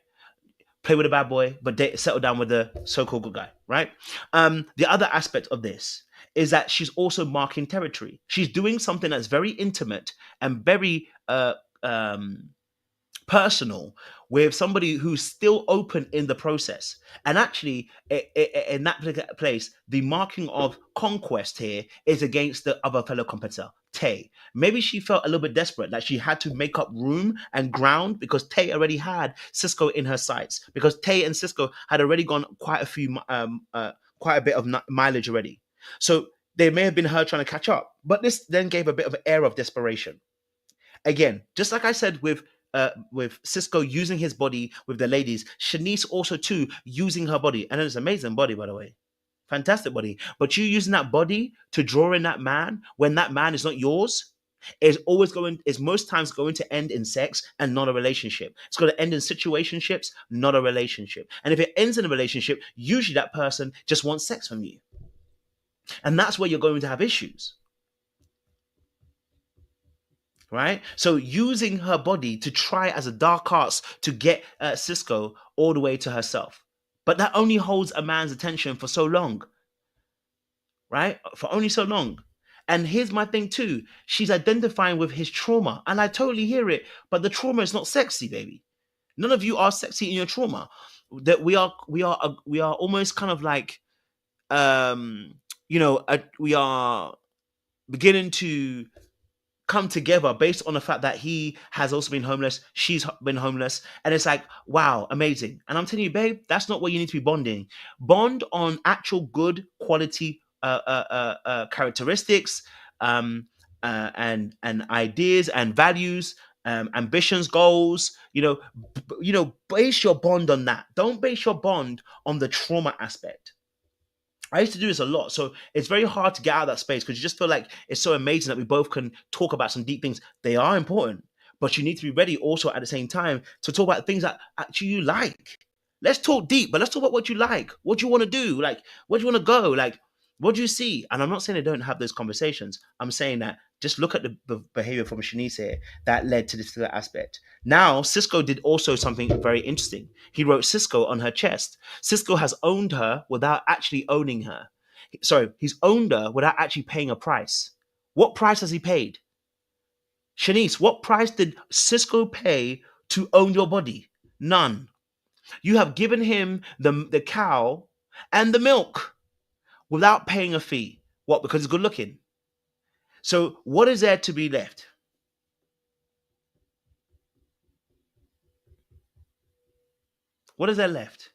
Play with a bad boy, but settle down with the so-called good guy, right? The other aspect of this is that she's also marking territory. She's doing something that's very intimate and very personal with somebody who's still open in the process. And actually, in that particular place, the marking of conquest here is against the other fellow competitor, Tay. Maybe she felt a little bit desperate, that she had to make up room and ground because Tay already had Cisco in her sights, because Tay and Cisco had already gone quite a bit of mileage already. So they may have been her trying to catch up, but this then gave a bit of an air of desperation. Again, just like I said with Cisco using his body with the ladies, Shanice also too using her body, and it's an amazing body, by the way, fantastic body. But you using that body to draw in that man when that man is not yours is most times going to end in sex and not a relationship. It's going to end in situationships, not a relationship. And if it ends in a relationship, usually that person just wants sex from you, and that's where you're going to have issues. Right? So using her body to try as a dark arts to get Cisco all the way to herself. But that only holds a man's attention for so long. Right? For only so long. And here's my thing too. She's identifying with his trauma. And I totally hear it. But the trauma is not sexy, baby. None of you are sexy in your trauma. That we are almost kind of like we are beginning to come together based on the fact that he has also been homeless, she's been homeless, and it's like, wow, amazing. And I'm telling you, babe, that's not where you need to be bonding. Bond on actual good quality characteristics, and ideas and values, ambitions, goals. Base your bond on that. Don't base your bond on the trauma aspect. I used to do this a lot, so it's very hard to get out of that space because you just feel like it's so amazing that we both can talk about some deep things. They are important, but you need to be ready also at the same time to talk about things that actually you like. Let's talk deep, but let's talk about what you like, what you want to do, like where do you want to go, like what do you see? And I'm not saying they don't have those conversations. I'm saying that just look at the behavior from Shanice here that led to this aspect. Now, Cisco did also something very interesting. He wrote Cisco on her chest. Cisco has owned her without actually owning her. Sorry, he's owned her without actually paying a price. What price has he paid? Shanice, what price did Cisco pay to own your body? None. You have given him the cow and the milk without paying a fee. What? Because he's good looking. So what is there to be left? What is there left?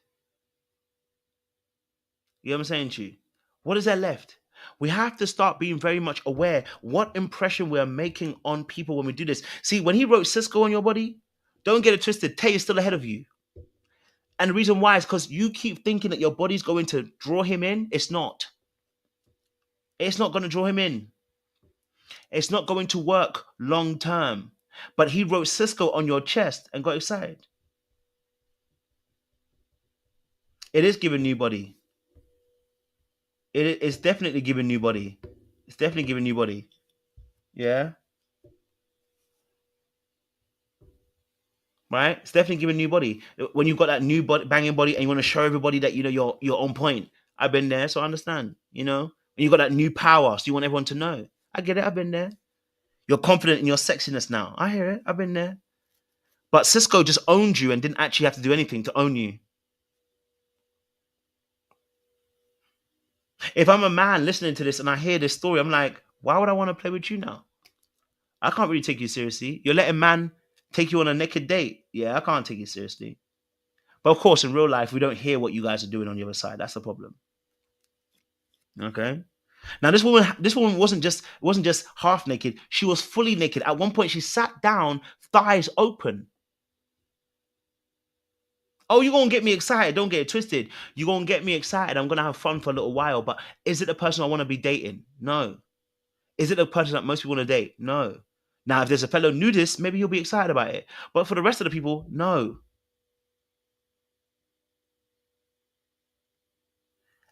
You know what I'm saying to you? What is there left? We have to start being very much aware what impression we are making on people when we do this. See, when he wrote Cisco on your body, don't get it twisted. Tay is still ahead of you. And the reason why is because you keep thinking that your body's going to draw him in. It's not. It's not going to draw him in. It's not going to work long term. But he wrote Cisco on your chest and got excited. It is giving new body. It's definitely giving new body. It's definitely giving new body. Yeah. Right? It's definitely giving new body. When you've got that new body, banging body, and you want to show everybody that you're on point. I've been there, so I understand. When you got that new power, so you want everyone to know. I get it. I've been there. You're confident in your sexiness now. I hear it. I've been there. But Cisco just owned you and didn't actually have to do anything to own you. If I'm a man listening to this and I hear this story, I'm like, why would I want to play with you now? I can't really take you seriously. You're letting man take you on a naked date. Yeah, I can't take you seriously. But of course, in real life, we don't hear what you guys are doing on the other side. That's the problem. Okay. Now this woman wasn't just half naked. She was fully naked. At one point, she sat down, thighs open. Oh, you're gonna get me excited. Don't get it twisted. You're gonna get me excited. I'm gonna have fun for a little while. But is it the person I want to be dating? No. Is it the person that most people want to date? No. Now, if there's a fellow nudist, maybe you'll be excited about it. But for the rest of the people, no.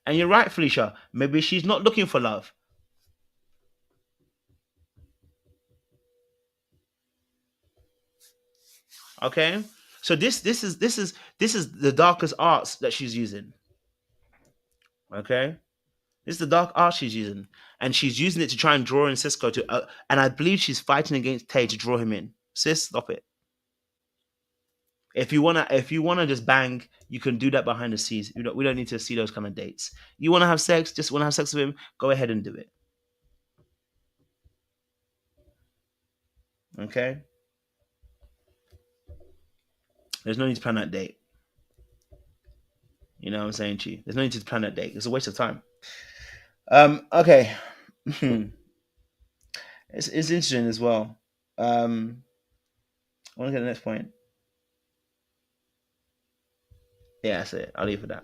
And you're right, Felicia. Maybe she's not looking for love. Okay. So this is the darkest arts that she's using. Okay. This is the dark art she's using, and she's using it to try and draw in Cisco and I believe she's fighting against Tay to draw him in. Sis, stop it. If you wanna just bang, you can do that behind the scenes. We don't need to see those kind of dates. You wanna have sex, just wanna have sex with him, go ahead and do it. Okay. There's no need to plan that date. You know what I'm saying to you? There's no need to plan that date. It's a waste of time. Okay. It's interesting as well. I want to get to the next point. Yeah, that's it. I'll leave it at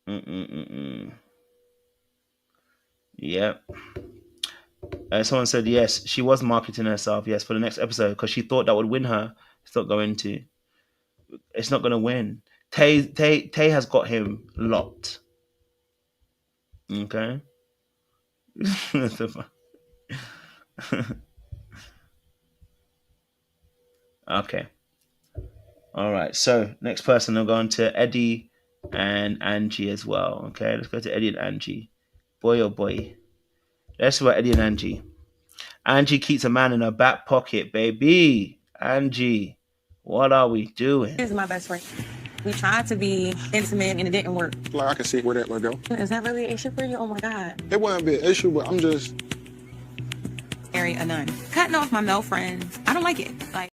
that. Yep. Someone said yes, she was marketing herself. Yes, for the next episode because she thought that would win her. It's not going to. It's not going to win. Tay has got him locked. Okay. Okay. All right. So next person, I'm going to Eddie and Angie as well. Okay, let's go to Eddie and Angie. Boy oh boy. Let's about Eddie and Angie. Angie keeps a man in her back pocket, baby. Angie, what are we doing? Here's my best friend. We tried to be intimate and it didn't work. Like I can see where that would go. Is that really an issue for you? Oh my God. It wouldn't be an issue, but I'm just Marry a nun. Cutting off my male friends. I don't like it. Like.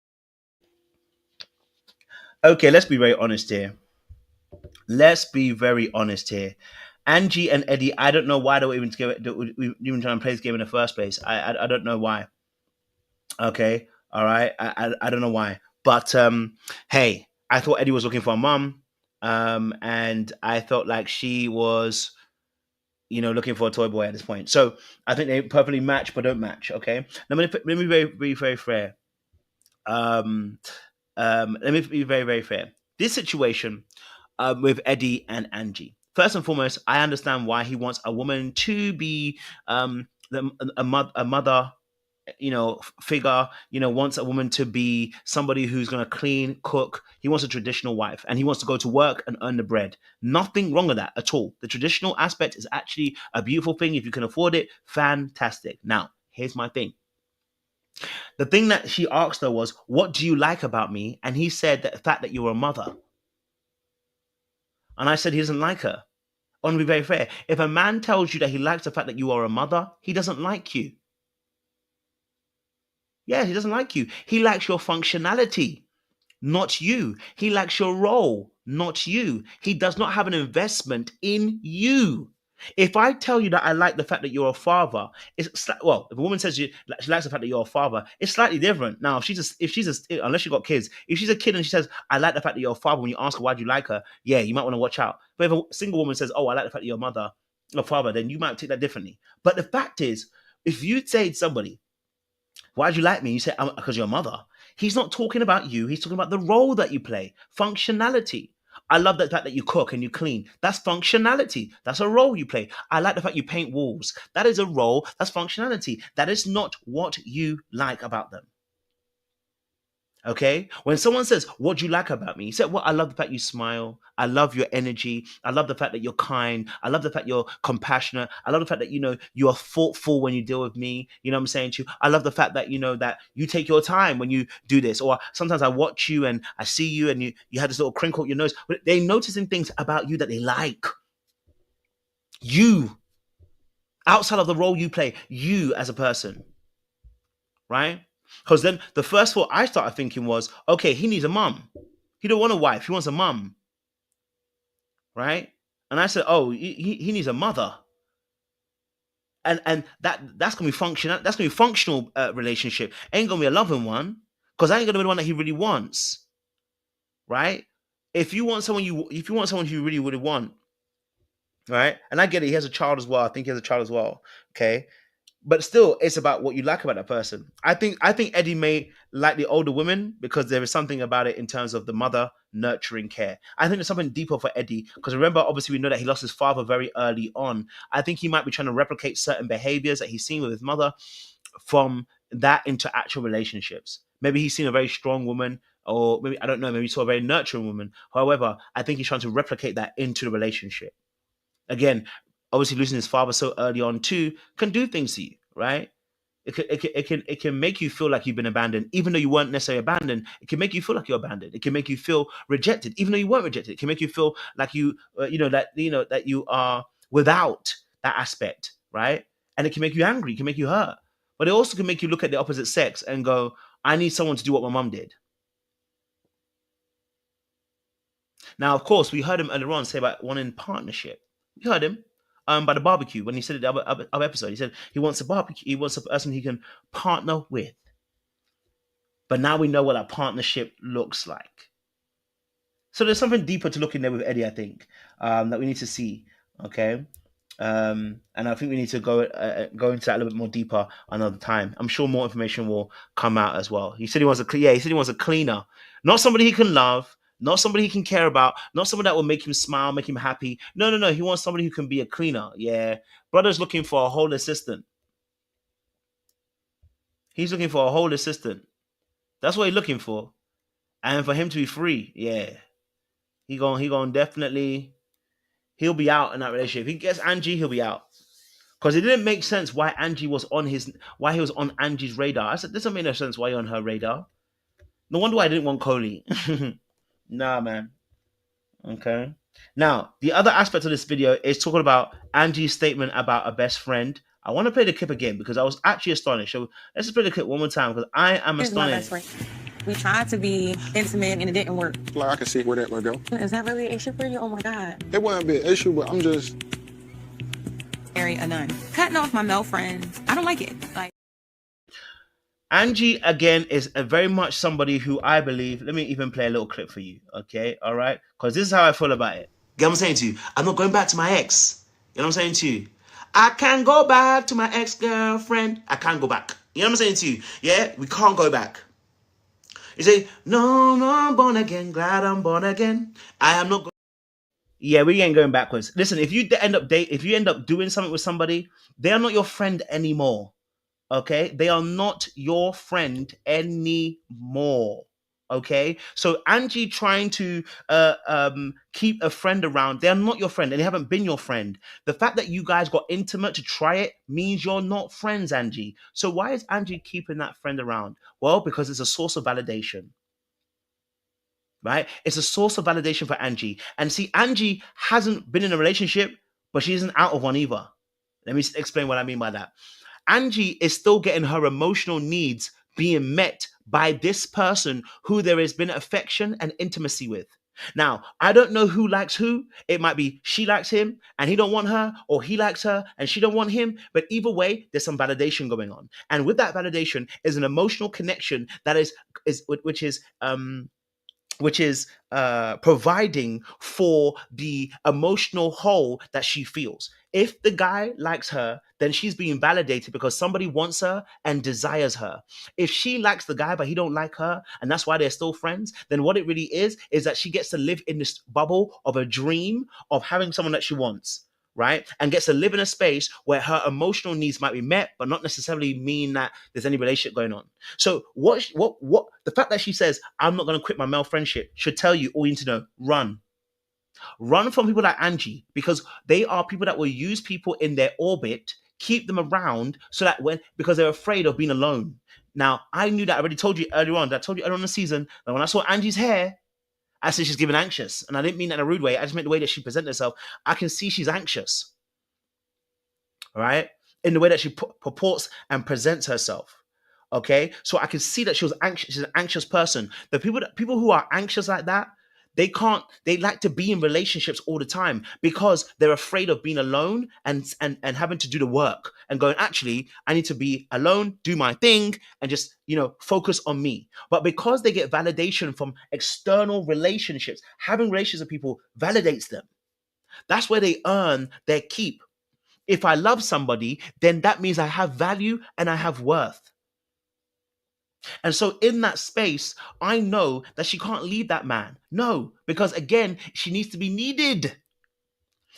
Okay, let's be very honest here. Angie and Eddie, I don't know why they were even together, even trying to play this game in the first place. I don't know why. Okay, all right. I don't know why. But hey, I thought Eddie was looking for a mum, and I felt like she was, looking for a toy boy at this point. So I think they perfectly match, but don't match. Okay, let me be very fair. Let me be very fair. This situation with Eddie and Angie. First and foremost, I understand why he wants a woman to be a mother, figure. Wants a woman to be somebody who's going to clean, cook. He wants a traditional wife, and he wants to go to work and earn the bread. Nothing wrong with that at all. The traditional aspect is actually a beautiful thing. If you can afford it, fantastic. Now, here's my thing. The thing that she asked her was, what do you like about me? And he said that the fact that you're a mother. And I said he doesn't like her. I want to be very fair. If a man tells you that he likes the fact that you are a mother, he doesn't like you. Yeah, he doesn't like you. He likes your functionality, not you. He likes your role, not you. He does not have an investment in you. If I tell you that I like the fact that you're a father, if a woman says she likes the fact that you're a father, it's slightly different. Now, unless you got kids, if she's a kid and she says, I like the fact that you're a father, when you ask her why do you like her, yeah, you might want to watch out. But if a single woman says, oh, I like the fact that you're a father, then you might take that differently. But the fact is, if you say to somebody, why do you like me? You say, because you're a mother. He's not talking about you. He's talking about the role that you play, functionality. I love the fact that you cook and you clean. That's functionality. That's a role you play. I like the fact you paint walls. That is a role. That's functionality. That is not what you like about them. Okay? When someone says, what do you like about me? You said, well, I love the fact you smile. I love your energy. I love the fact that you're kind. I love the fact you're compassionate. I love the fact that, you are thoughtful when you deal with me. You know what I'm saying to you? I love the fact that, that you take your time when you do this. Or sometimes I watch you and I see you and you have this little crinkle in your nose. But they're noticing things about you that they like. You, outside of the role you play, you as a person, right? Because then the first thought I started thinking was, okay, he needs a mum. He don't want a wife. He wants a mum, right? And I said, oh, he needs a mother. And that's gonna be functional. That's gonna be a functional relationship. Ain't gonna be a loving one, because I ain't gonna be the one that he really wants, right? If you want someone who you really would want, right? And I get it. He has a child as well. I think he has a child as well. Okay. But still, it's about what you like about that person. I think Eddie may like the older women because there is something about it in terms of the mother nurturing care. I think there's something deeper for Eddie because remember, obviously, we know that he lost his father very early on. I think he might be trying to replicate certain behaviors that he's seen with his mother from that into actual relationships. Maybe he's seen a very strong woman, or maybe, I don't know, maybe he saw a very nurturing woman. However, I think he's trying to replicate that into the relationship. Again, obviously losing his father so early on too can do things to you, right? It can make you feel like you've been abandoned, even though you weren't necessarily abandoned. It can make you feel like you're abandoned. It can make you feel rejected, even though you weren't rejected. It can make you feel like that you are without that aspect, right? And it can make you angry. It can make you hurt, but it also can make you look at the opposite sex and go, "I need someone to do what my mum did." Now, of course, we heard him earlier on say about wanting partnership. We heard him by the barbecue when he said it the other episode. He said he wants a barbecue. He wants a person he can partner with. But now we know what that partnership looks like. So there's something deeper to look in there with Eddie, I think, that we need to see. Okay. And I think we need to go into that a little bit more deeper another time. I'm sure more information will come out as well. He said he wants a cleaner, not somebody he can love, not somebody he can care about, not someone that will make him smile, make him happy. No. He wants somebody who can be a cleaner. Yeah. Brother's looking for a whole assistant. He's looking for a whole assistant. That's what he's looking for. And for him to be free, yeah. He gonna definitely, he'll be out in that relationship. If he gets Angie, he'll be out. Because it didn't make sense why he was on Angie's radar. I said, this doesn't make no sense why you're on her radar. No wonder why I didn't want Coley. Nah, man. Okay. Now, the other aspect of this video is talking about Angie's statement about a best friend. I want to play the clip again because I was actually astonished. So let's just play the clip one more time because I am Here's my astonished. best friend. We tried to be intimate and it didn't work. like I can see where that would go. Is that really an issue for you? Oh my God. It wouldn't be an issue, but I'm just Marry a nun. Cutting off my male friends. I don't like it. Like, Angie, again, is very much somebody who I believe, let me even play a little clip for you, okay? All right? Because this is how I feel about it. Get what I'm saying to you? I'm not going back to my ex. You know what I'm saying to you? I can't go back to my ex-girlfriend. I can't go back. You know what I'm saying to you? Yeah? We can't go back. You say, no, I'm born again. Glad I'm born again. I am not. Yeah, we ain't going backwards. Listen, if you end up doing something with somebody, they are not your friend anymore. Okay, they are not your friend anymore. Okay, so Angie trying to keep a friend around, they're not your friend and they haven't been your friend. The fact that you guys got intimate to try it means you're not friends, Angie. So why is Angie keeping that friend around? Well, because it's a source of validation. Right? It's a source of validation for Angie. And see, Angie hasn't been in a relationship, but she isn't out of one either. Let me explain what I mean by that. Angie is still getting her emotional needs being met by this person who there has been affection and intimacy with. Now, I don't know who likes who. It might be she likes him and he don't want her, or he likes her and she don't want him. But either way, there's some validation going on. And with that validation is an emotional connection that is which is providing for the emotional hole that she feels. If the guy likes her, then she's being validated because somebody wants her and desires her. If she likes the guy but he don't like her, and that's why they're still friends, then what it really is that she gets to live in this bubble of a dream of having someone that she wants, right? And gets to live in a space where her emotional needs might be met, but not necessarily mean that there's any relationship going on. So what the fact that she says, I'm not going to quit my male friendship should tell you all you need to know. Run from people like Angie, because they are people that will use people in their orbit, keep them around so that because they're afraid of being alone. Now, I knew that. I already told you earlier on. I told you earlier on in the season that when I saw Angie's hair, I said she's giving anxious. And I didn't mean that in a rude way. I just meant the way that she presented herself. I can see she's anxious, right? In the way that she purports and presents herself. Okay, so I can see that she was anxious. She's an anxious person. The people who are anxious like that, they like to be in relationships all the time because they're afraid of being alone and having to do the work and going, actually, I need to be alone, do my thing, and just, focus on me. But because they get validation from external relationships, having relationships with people validates them. That's where they earn their keep. If I love somebody, then that means I have value and I have worth. And so in that space, I know that she can't leave that man. No, because again, she needs to be needed.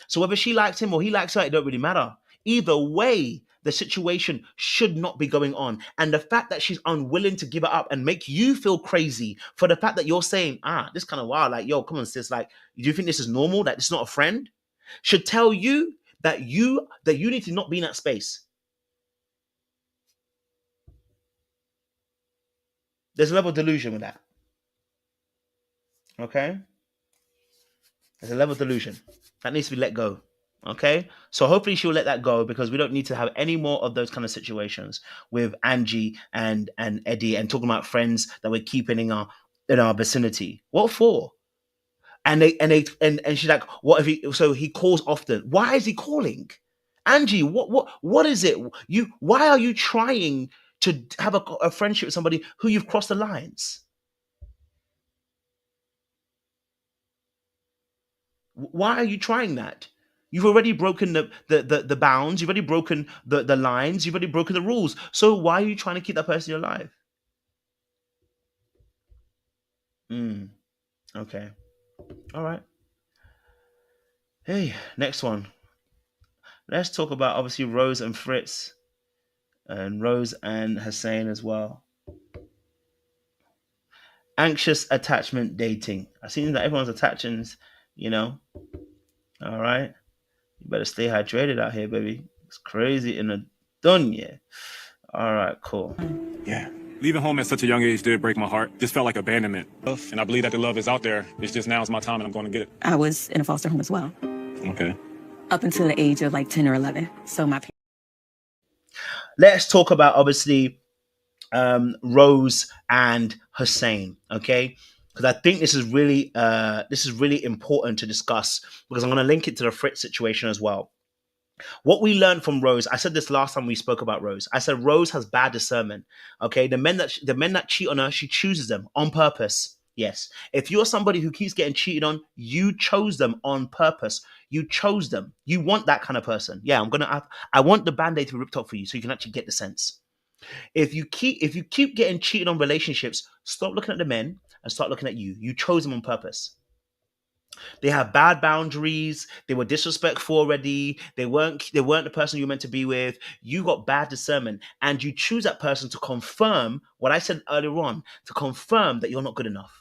So whether she likes him or he likes her, it don't really matter. Either way, the situation should not be going on. And the fact that she's unwilling to give it up and make you feel crazy for the fact that you're saying, this kind of wild, like, yo, come on, sis, like, do you think this is normal? That it's not a friend? Should tell you that you need to not be in that space. There's a level of delusion with that. Okay? There's a level of delusion. That needs to be let go. Okay? So hopefully she'll let that go, because we don't need to have any more of those kind of situations with Angie and Eddie and talking about friends that we're keeping in our vicinity. What for? And she's like, what if he calls often? Why is he calling? Angie, what is it? Why are you trying to have a friendship with somebody who you've crossed the lines? Why are you trying that? You've already broken the bounds. You've already broken the lines. You've already broken the rules. So why are you trying to keep that person alive? Okay. All right. Hey, next one. Let's talk about obviously Rose and Fritz, and Rose and HUSSEIN as well. Anxious attachment dating. I seen that everyone's attaching, All right. You better stay hydrated out here, baby. It's crazy in the dunya. All right, cool. Yeah. Leaving home at such a young age did break my heart. Just felt like abandonment. And I believe that the love is out there. It's just now is my time and I'm going to get it. I was in a foster home as well. Okay. Up until the age of like 10 or 11. So my parents. Let's talk about obviously Rose and HUSSEIN, okay? Because I think this is really important to discuss, because I'm going to link it to the Fritz situation as well. What we learned from Rose, I said this last time we spoke about Rose. I said Rose has bad discernment. Okay, the men that cheat on her, she chooses them on purpose. Yes, if you're somebody who keeps getting cheated on, you chose them on purpose. You chose them. You want that kind of person. Yeah, I want the band-aid to be ripped off for you, so you can actually get the sense. If you keep getting cheated on relationships, stop looking at the men and start looking at you. You chose them on purpose. They have bad boundaries. They were disrespectful already. They weren't the person you were meant to be with. You got bad discernment, and you choose that person to confirm what I said earlier on, to confirm that you're not good enough.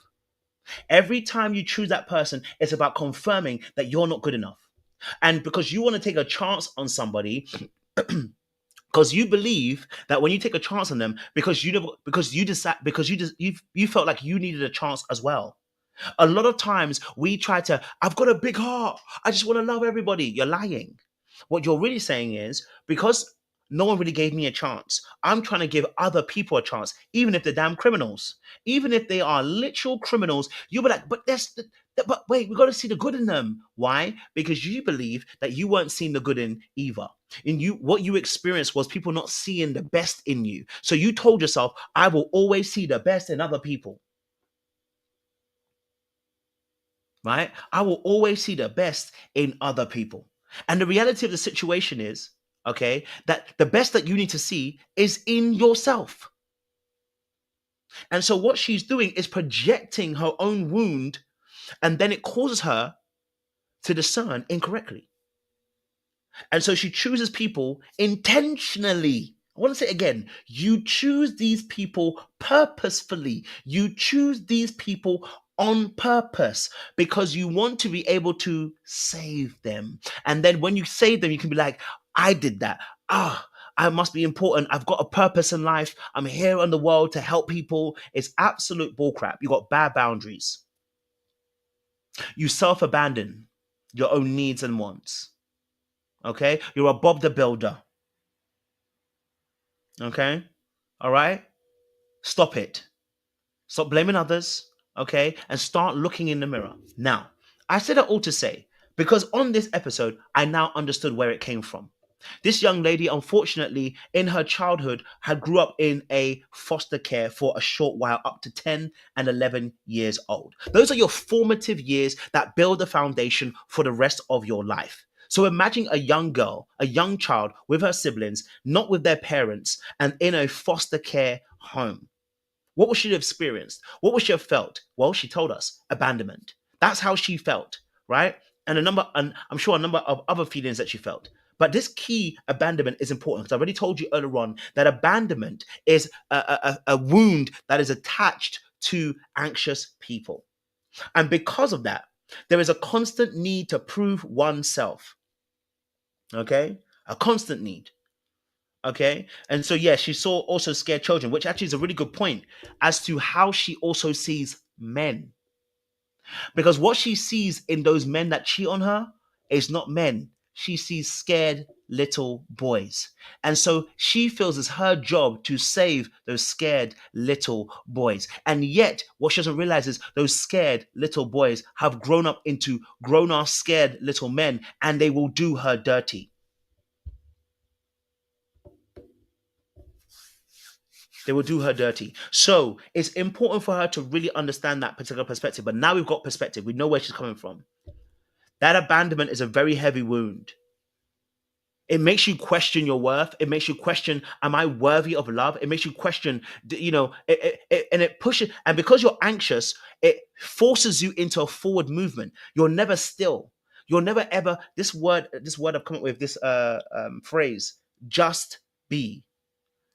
Every time you choose that person, it's about confirming that you're not good enough. And because you want to take a chance on somebody, because you believe that when you take a chance on them, you felt like you needed a chance as well. A lot of times we try to, I've got a big heart, I just want to love everybody. You're lying. What you're really saying is, because no one really gave me a chance, I'm trying to give other people a chance, even if they're damn criminals. Even if they are literal criminals, you'll be like, but wait, we got to see the good in them. Why? Because you believe that you weren't seeing the good in either. What you experienced was people not seeing the best in you. So you told yourself, I will always see the best in other people. right? I will always see the best in other people. And the reality of the situation is, okay, that the best that you need to see is in yourself. And so what she's doing is projecting her own wound, and then it causes her to discern incorrectly. And so she chooses people intentionally. I want to say it again. You choose these people purposefully. You choose these people on purpose because you want to be able to save them. And then when you save them, you can be like, I did that. I must be important. I've got a purpose in life. I'm here in the world to help people. It's absolute bullcrap. You got bad boundaries. You self-abandon your own needs and wants. Okay? You're a Bob the Builder. Okay? All right? Stop it. Stop blaming others. Okay? And start looking in the mirror. Now, I said that all to say, because on this episode, I now understood where it came from. This young lady, unfortunately, in her childhood, had grew up in a foster care for a short while, up to 10 and 11 years old. Those are your formative years that build the foundation for the rest of your life. So imagine a young girl, a young child with her siblings, not with their parents, and in a foster care home. What would she have experienced? What would she have felt? Well, she told us abandonment. That's how she felt, right? And I'm sure a number of other feelings that she felt. But this key abandonment is important because I already told you earlier on that abandonment is a wound that is attached to anxious people. And because of that, there is a constant need to prove oneself. Okay? A constant need. Okay? And so, yeah, she saw also scared children, which actually is a really good point as to how she also sees men. Because what she sees in those men that cheat on her is not men. She sees scared little boys. And so she feels it's her job to save those scared little boys. And yet, what she doesn't realize is those scared little boys have grown up into grown-ass scared little men, and they will do her dirty. They will do her dirty. So it's important for her to really understand that particular perspective. But now we've got perspective. We know where she's coming from. That abandonment is a very heavy wound. It makes you question your worth. It makes you question, am I worthy of love? It makes you question, and it pushes, and because you're anxious, it forces you into a forward movement. You're never still. You're never ever, this word I've come up with, this phrase, just be.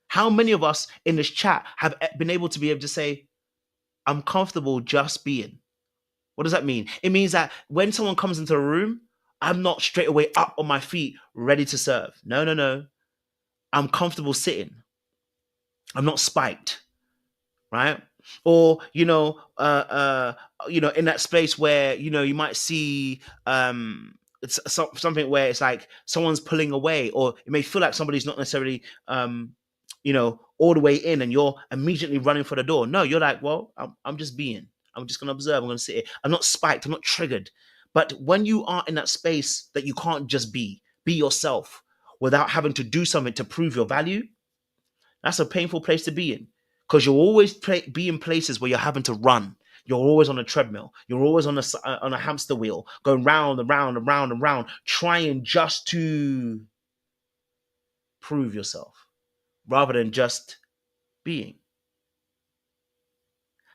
How many of us in this chat have been able to say, I'm comfortable just being? What does that mean? It means that when someone comes into a room, I'm not straight away up on my feet, ready to serve. No. I'm comfortable sitting. I'm not spiked, right? Or, in that space where, you might see it's something where it's like someone's pulling away, or it may feel like somebody's not necessarily, all the way in, and you're immediately running for the door. No, you're like, well, I'm just being. I'm just going to observe. I'm going to sit here. I'm not spiked. I'm not triggered. But when you are in that space that you can't just be yourself without having to do something to prove your value, that's a painful place to be in, because you'll always be in places where you're having to run. You're always on a treadmill. You're always on a hamster wheel, going round and round and round and round, trying just to prove yourself rather than just being.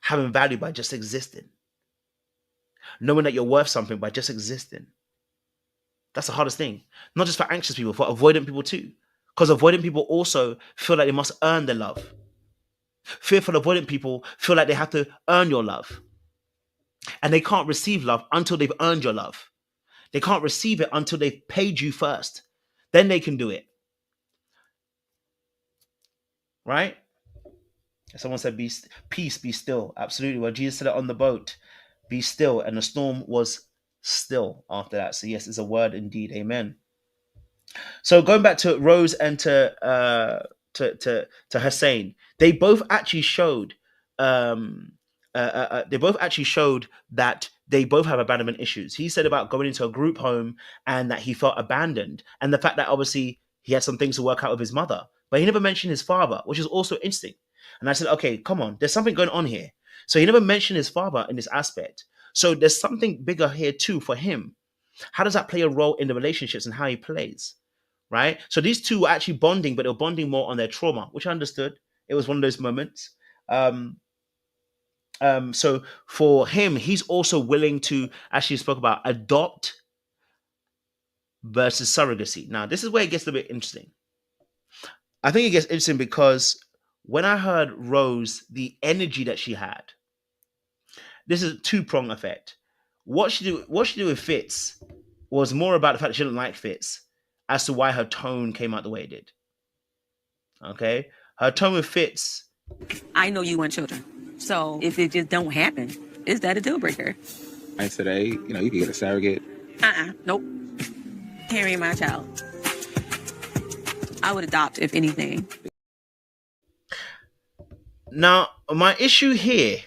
Having value by just existing. Knowing that you're worth something by just existing. That's the hardest thing. Not just for anxious people, for avoidant people too. Because avoidant people also feel like they must earn their love. Fearful avoidant people feel like they have to earn your love. And they can't receive love until they've earned your love. They can't receive it until they've paid you first. Then they can do it. Right? Someone said, peace, be still. Absolutely. Well, Jesus said it on the boat. Be still. And the storm was still after that. So yes, it's a word indeed. Amen. So going back to Rose and to HUSSEIN, they both actually showed that they both have abandonment issues. He said about going into a group home and that he felt abandoned, and the fact that obviously he had some things to work out with his mother, but he never mentioned his father, which is also interesting. And I said, okay, come on, there's something going on here. So he never mentioned his father in this aspect. So there's something bigger here too for him. How does that play a role in the relationships and how he plays? Right? So these two were actually bonding, but they were bonding more on their trauma, which I understood. It was one of those moments. So for him, he's also willing to actually spoke about adopt versus surrogacy. Now, this is where it gets a bit interesting. I think it gets interesting because when I heard Rose, the energy that she had, this is a two-prong effect. What she do with Fitz was more about the fact that she didn't like Fitz as to why her tone came out the way it did. Okay? Her tone with Fitz. I know you want children. So if it just don't happen, is that a deal breaker? And today, you can get a surrogate. Nope. Carrying my child. I would adopt, if anything. Now, my issue here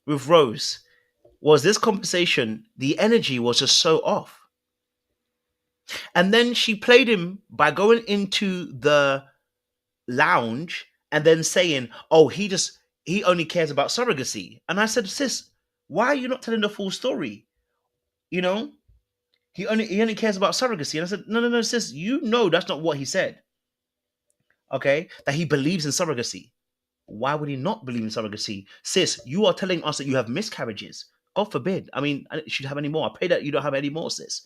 with Rose was this conversation, the energy was just so off. And then she played him by going into the lounge and then saying, oh, he only cares about surrogacy. And I said, sis, why are you not telling the full story? He only cares about surrogacy. And I said, no, sis, that's not what he said. Okay? That he believes in surrogacy. Why would he not believe in surrogacy? Sis, you are telling us that you have miscarriages. God forbid. I mean, I should have any more. I pray that you don't have any more, sis.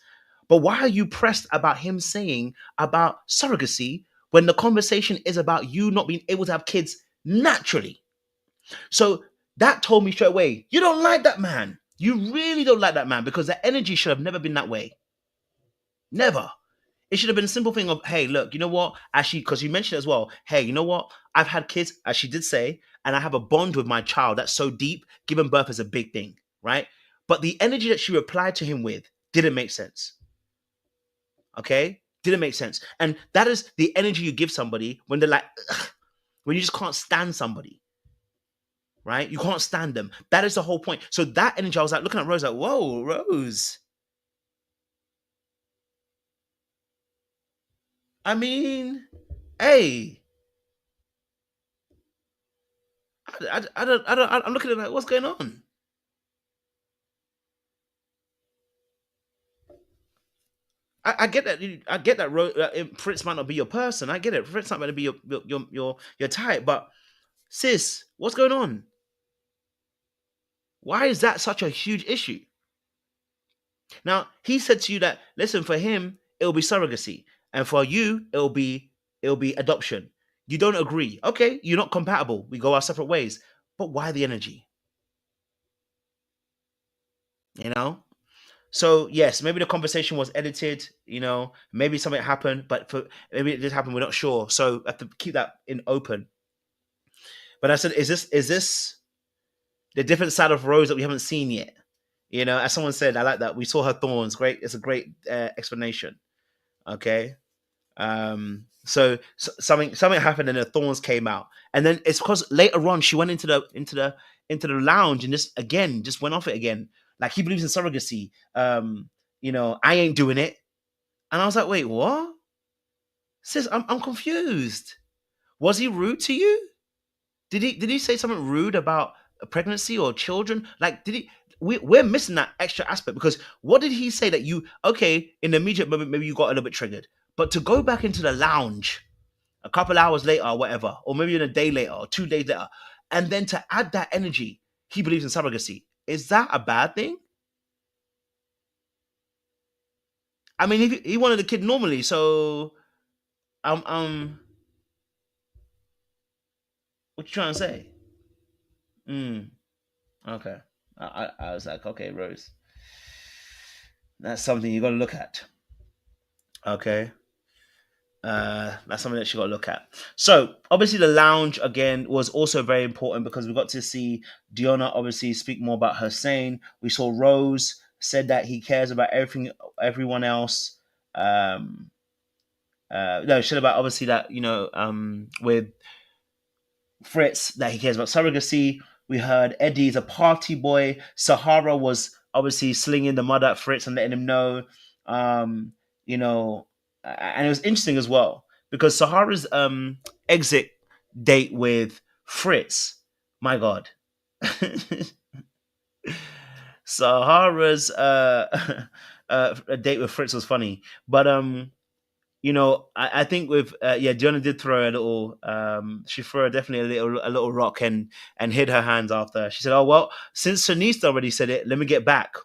But why are you pressed about him saying about surrogacy when the conversation is about you not being able to have kids naturally? So that told me straight away, you don't like that man. You really don't like that man because the energy should have never been that way. Never. It should have been a simple thing of, hey, look, you know what? Actually, because you mentioned it as well, hey, you know what? I've had kids, as she did say, and I have a bond with my child that's so deep. Giving birth is a big thing, right? But the energy that she replied to him with didn't make sense. Okay? Didn't make sense. And that is the energy you give somebody when they're like, ugh, when you just can't stand somebody. Right? You can't stand them. That is the whole point. So that energy, I was like looking at Rose like, whoa, Rose. I mean, hey. I'm looking at like, what's going on? I get that. I get that. Fritz might not be your person. I get it. Fritz might not be your type. But sis, what's going on? Why is that such a huge issue? Now he said to you that listen, for him it'll be surrogacy, and for you it'll be adoption. You don't agree. Okay, you're not compatible. We go our separate ways. But why the energy? So yes, maybe the conversation was edited, maybe something happened, but maybe it did happen, we're not sure. So I have to keep that in open. But I said, is this the different side of Rose that we haven't seen yet? As someone said, I like that. We saw her thorns. Great. It's a great explanation. Okay. So something happened and the thorns came out. And then it's because later on she went into the lounge and just went off it again. Like he believes in surrogacy. I ain't doing it. And I was like, wait, what? Sis, I'm confused. Was he rude to you? Did he say something rude about a pregnancy or children? Like, we're missing that extra aspect, because what did he say that in the immediate moment, maybe you got a little bit triggered, but to go back into the lounge a couple hours later or whatever, or maybe in a day later or 2 days later, and then to add that energy, he believes in surrogacy. Is that a bad thing? I mean, he wanted a kid normally, so what you trying to say? Okay. I was like, okay, Rose, that's something you got to look at. Okay. That's something that you got to look at. So obviously the lounge again was also very important because we got to see Deonna obviously speak more about HUSSEIN. We saw Rose said that he cares about everyone else. No, she said about obviously that, with Fritz, that he cares about surrogacy. We heard Eddie's a party boy. SAHARA was obviously slinging the mud at Fritz and letting him know, and it was interesting as well because SAHARA's exit date with Fritz, my God, Sahara's a date with Fritz was funny, but you know, I think with yeah, Deonna did throw a little. She threw definitely a little rock and hid her hands after. She said, "Oh well, since Shanice already said it, let me get back."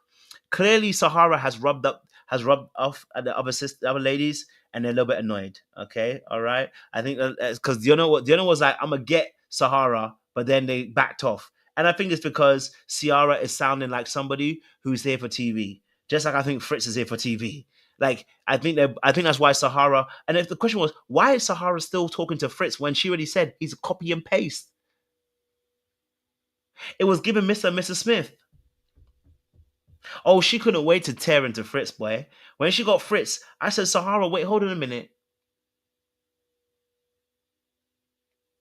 Clearly, Sahara has rubbed off at the other ladies, and they're a little bit annoyed. Okay, all right. I think that's because Deonna was like, "I'm gonna get Sahara," but then they backed off, and I think it's because Ciara is sounding like somebody who's here for TV, just like I think Fritz is here for TV. Like I think that's why Sahara. And if the question was, why is Sahara still talking to Fritz when she already said he's a copy and paste? It was given Mr. and Mrs. Smith. Oh, she couldn't wait to tear into Fritz, boy. When she got Fritz, I said, Sahara, wait, hold on a minute.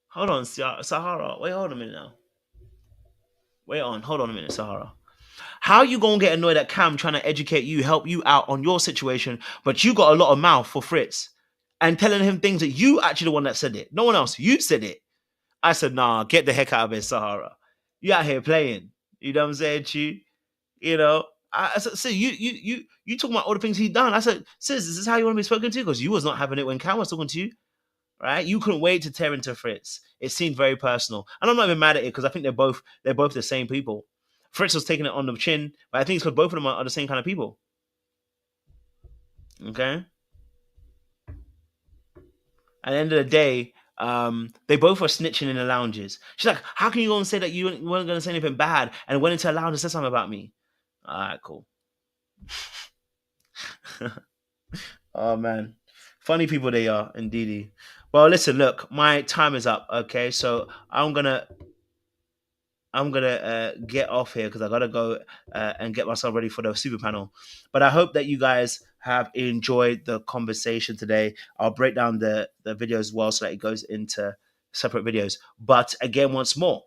Hold on, Sahara. Wait, hold on a minute now. Hold on a minute, Sahara. How you gonna get annoyed at Cam trying to educate you, help you out on your situation, but you got a lot of mouth for Fritz and telling him things that you actually the one that said it. No one else. You said it. I said, nah, get the heck out of here, Sahara. You out here playing. You know what I'm saying, Chi? You know, I said, see, you talking about all the things he done. I said, sis, is this how you want to be spoken to? Because you was not having it when Cam was talking to you, right? You couldn't wait to tear into Fritz. It seemed very personal, and I'm not even mad at it because I think they're both the same people. Fritz was taking it on the chin, but I think it's because both of them are the same kind of people. Okay. At the end of the day, they both were snitching in the lounges. She's like, "How can you go and say that you weren't going to say anything bad and went into a lounge and said something about me?" All right, cool. Oh man, funny people they are, indeedy. Well, listen, look, my time is up. Okay, so I'm gonna get off here because I gotta go and get myself ready for the super panel. But I hope that you guys have enjoyed the conversation today. I'll break down the video as well so that it goes into separate videos. But again, once more,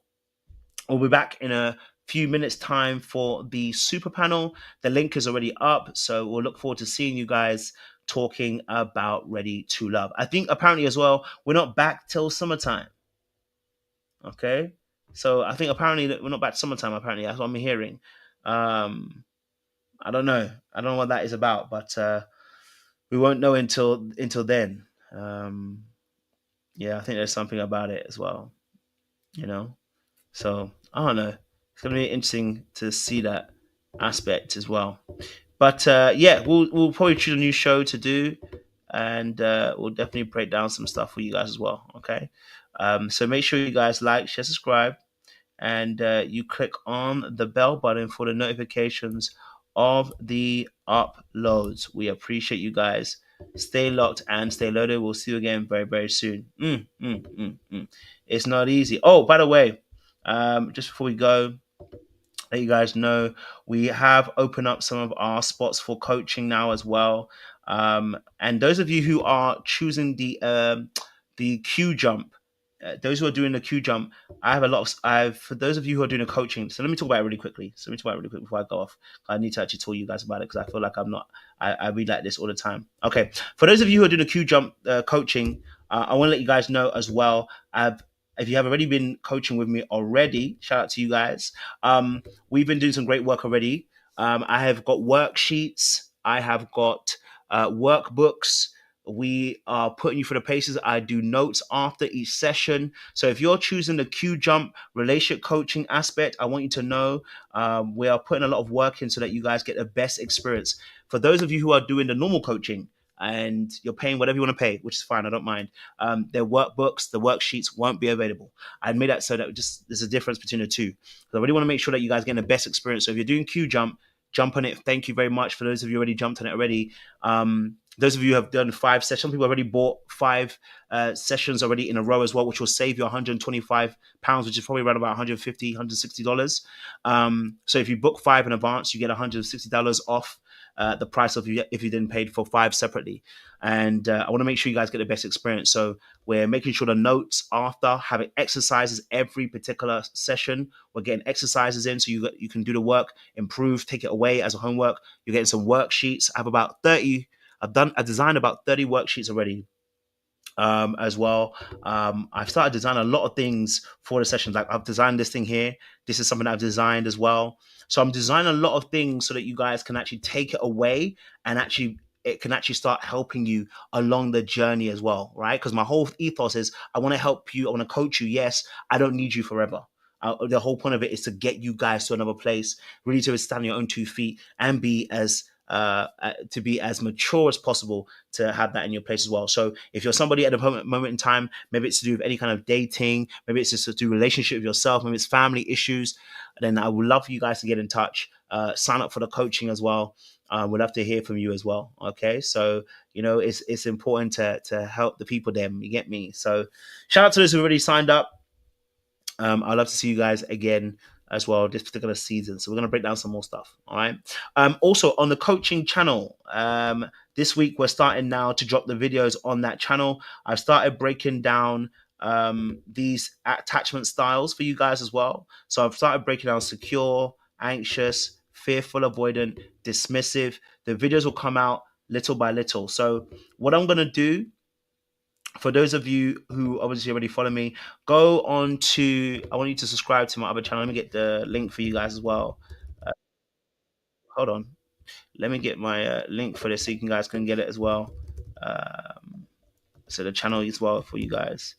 we'll be back in a few minutes time for the super panel. The link is already up, so we'll look forward to seeing you guys talking about Ready to Love. I think apparently as well, we're not back till summertime. Okay, so I think apparently we're not back to summertime. Apparently, that's what I'm hearing. I don't know. I don't know what that is about, but we won't know until then. Yeah, I think there's something about it as well. You know, so I don't know. It's gonna be interesting to see that aspect as well. But yeah, we'll probably choose a new show to do, and we'll definitely break down some stuff for you guys as well. Okay. So make sure you guys like, share, subscribe, and you click on the bell button for the notifications of the uploads. We appreciate you guys. Stay locked and stay loaded. We'll see you again very, very soon. It's not easy. Oh, by the way, just before we go, let you guys know we have opened up some of our spots for coaching now as well. And those of you who are choosing the Q jump, those who are doing the Q jump, I have a lot of, for those of you who are doing a coaching, so let me talk about it really quickly. Before I go off. I need to actually tell you guys about it because I feel like I read like this all the time. Okay. For those of you who are doing a Q jump coaching, I want to let you guys know as well. If you have already been coaching with me already, shout out to you guys. We've been doing some great work already. I have got worksheets. I have got workbooks. We are putting you through the paces. I do notes after each session. So if you're choosing the Q jump relationship coaching aspect, I want you to know we are putting a lot of work in so that you guys get the best experience. For those of you who are doing the normal coaching and you're paying whatever you want to pay, which is fine, I don't mind. Their workbooks, the worksheets won't be available. I made that so that just there's a difference between the two. So I really want to make sure that you guys get the best experience. So if you're doing Q jump, jump on it. Thank you very much. For those of you who already jumped on it already. Those of you who have done 5 sessions, some people already bought 5 sessions already in a row as well, which will save you £125, which is probably around about $150, $160. So if you book 5 in advance, you get $160 off the price of you if you didn't pay for 5 separately. And I want to make sure you guys get the best experience. So we're making sure the notes after, having exercises every particular session. We're getting exercises in so you can do the work, improve, take it away as a homework. You're getting some worksheets. I have about 30. I've designed about 30 worksheets already. as well. I've started designing a lot of things for the sessions. Like I've designed this thing here. This is something I've designed as well. So I'm designing a lot of things so that you guys can actually take it away and actually it can actually start helping you along the journey as well, right? Because my whole ethos is I want to help you, I want to coach you. Yes, I don't need you forever. The whole point of it is to get you guys to another place, really to stand on your own 2 feet and be as to be as mature as possible to have that in your place as well. So if you're somebody at a moment in time, maybe it's to do with any kind of dating, maybe it's just to do relationship with yourself, maybe it's family issues, then I would love for you guys to get in touch. Sign up for the coaching as well. We'd love to hear from you as well. Okay, so it's important to help the people. Them, you get me. So shout out to those who already signed up. I'd love to see you guys again as well this particular season. So we're going to break down some more stuff. All right. Also on the coaching channel, this week we're starting now to drop the videos on that channel. I've started breaking down these attachment styles for you guys as well. So I've started breaking down secure, anxious, fearful, avoidant, dismissive. The videos will come out little by little. So what I'm going to do, for those of you who obviously already follow me, go on to, I want you to subscribe to my other channel. Let me get the link for you guys as well. Hold on. Let me get my link for this so you guys can get it as well. So the channel as well for you guys.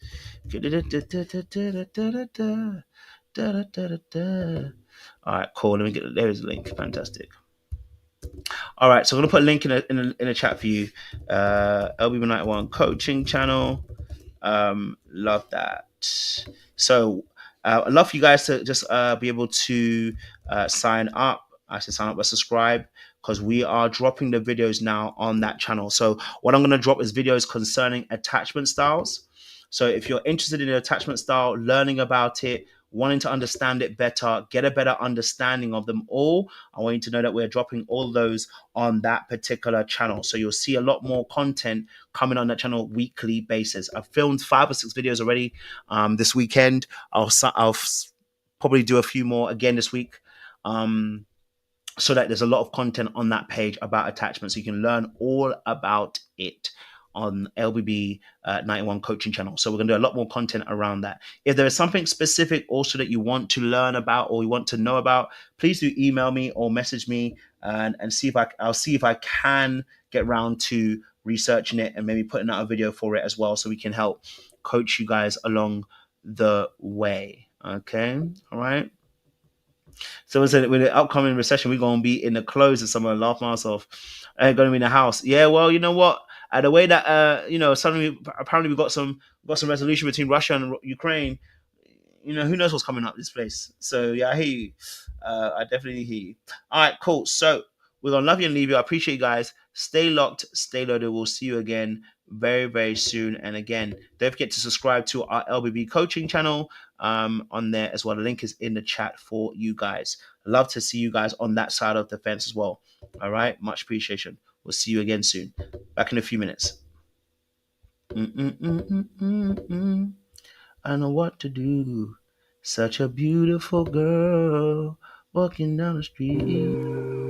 All right, cool. Let me get, there's a link. Fantastic. All right, so I'm gonna put a link in a chat for you. LB91 coaching channel. Love that. So I'd love for you guys to just be able to sign up. I should sign up or subscribe because we are dropping the videos now on that channel. So what I'm going to drop is videos concerning attachment styles. So if you're interested in the attachment style, learning about it, wanting to understand it better, get a better understanding of them all, I want you to know that we're dropping all those on that particular channel. So you'll see a lot more content coming on that channel weekly basis. I've filmed 5 or 6 videos already this weekend. I'll probably do a few more again this week. So that there's a lot of content on that page about attachments. So you can learn all about it on LBB 91 coaching channel. So we're going to do a lot more content around that. If there is something specific also that you want to learn about or you want to know about, please do email me or message me and see if I'll see if I can get around to researching it and maybe putting out a video for it as well so we can help coach you guys along the way. Okay. All right. Someone said with the upcoming recession, we're going to be in the clothes and someone laughed myself. I ain't going to be in the house. Yeah, well, you know what? The way that, suddenly, apparently we got some resolution between Russia and Ukraine. Who knows what's coming up this place. So, yeah, I hear you. I definitely hear you. All right, cool. So, we're going to love you and leave you. I appreciate you guys. Stay locked, stay loaded. We'll see you again very, very soon. And again, don't forget to subscribe to our LBB coaching channel on there as well. The link is in the chat for you guys. Love to see you guys on that side of the fence as well. All right. Much appreciation. We'll see you again soon. Back in a few minutes. I know what to do. Such a beautiful girl walking down the street.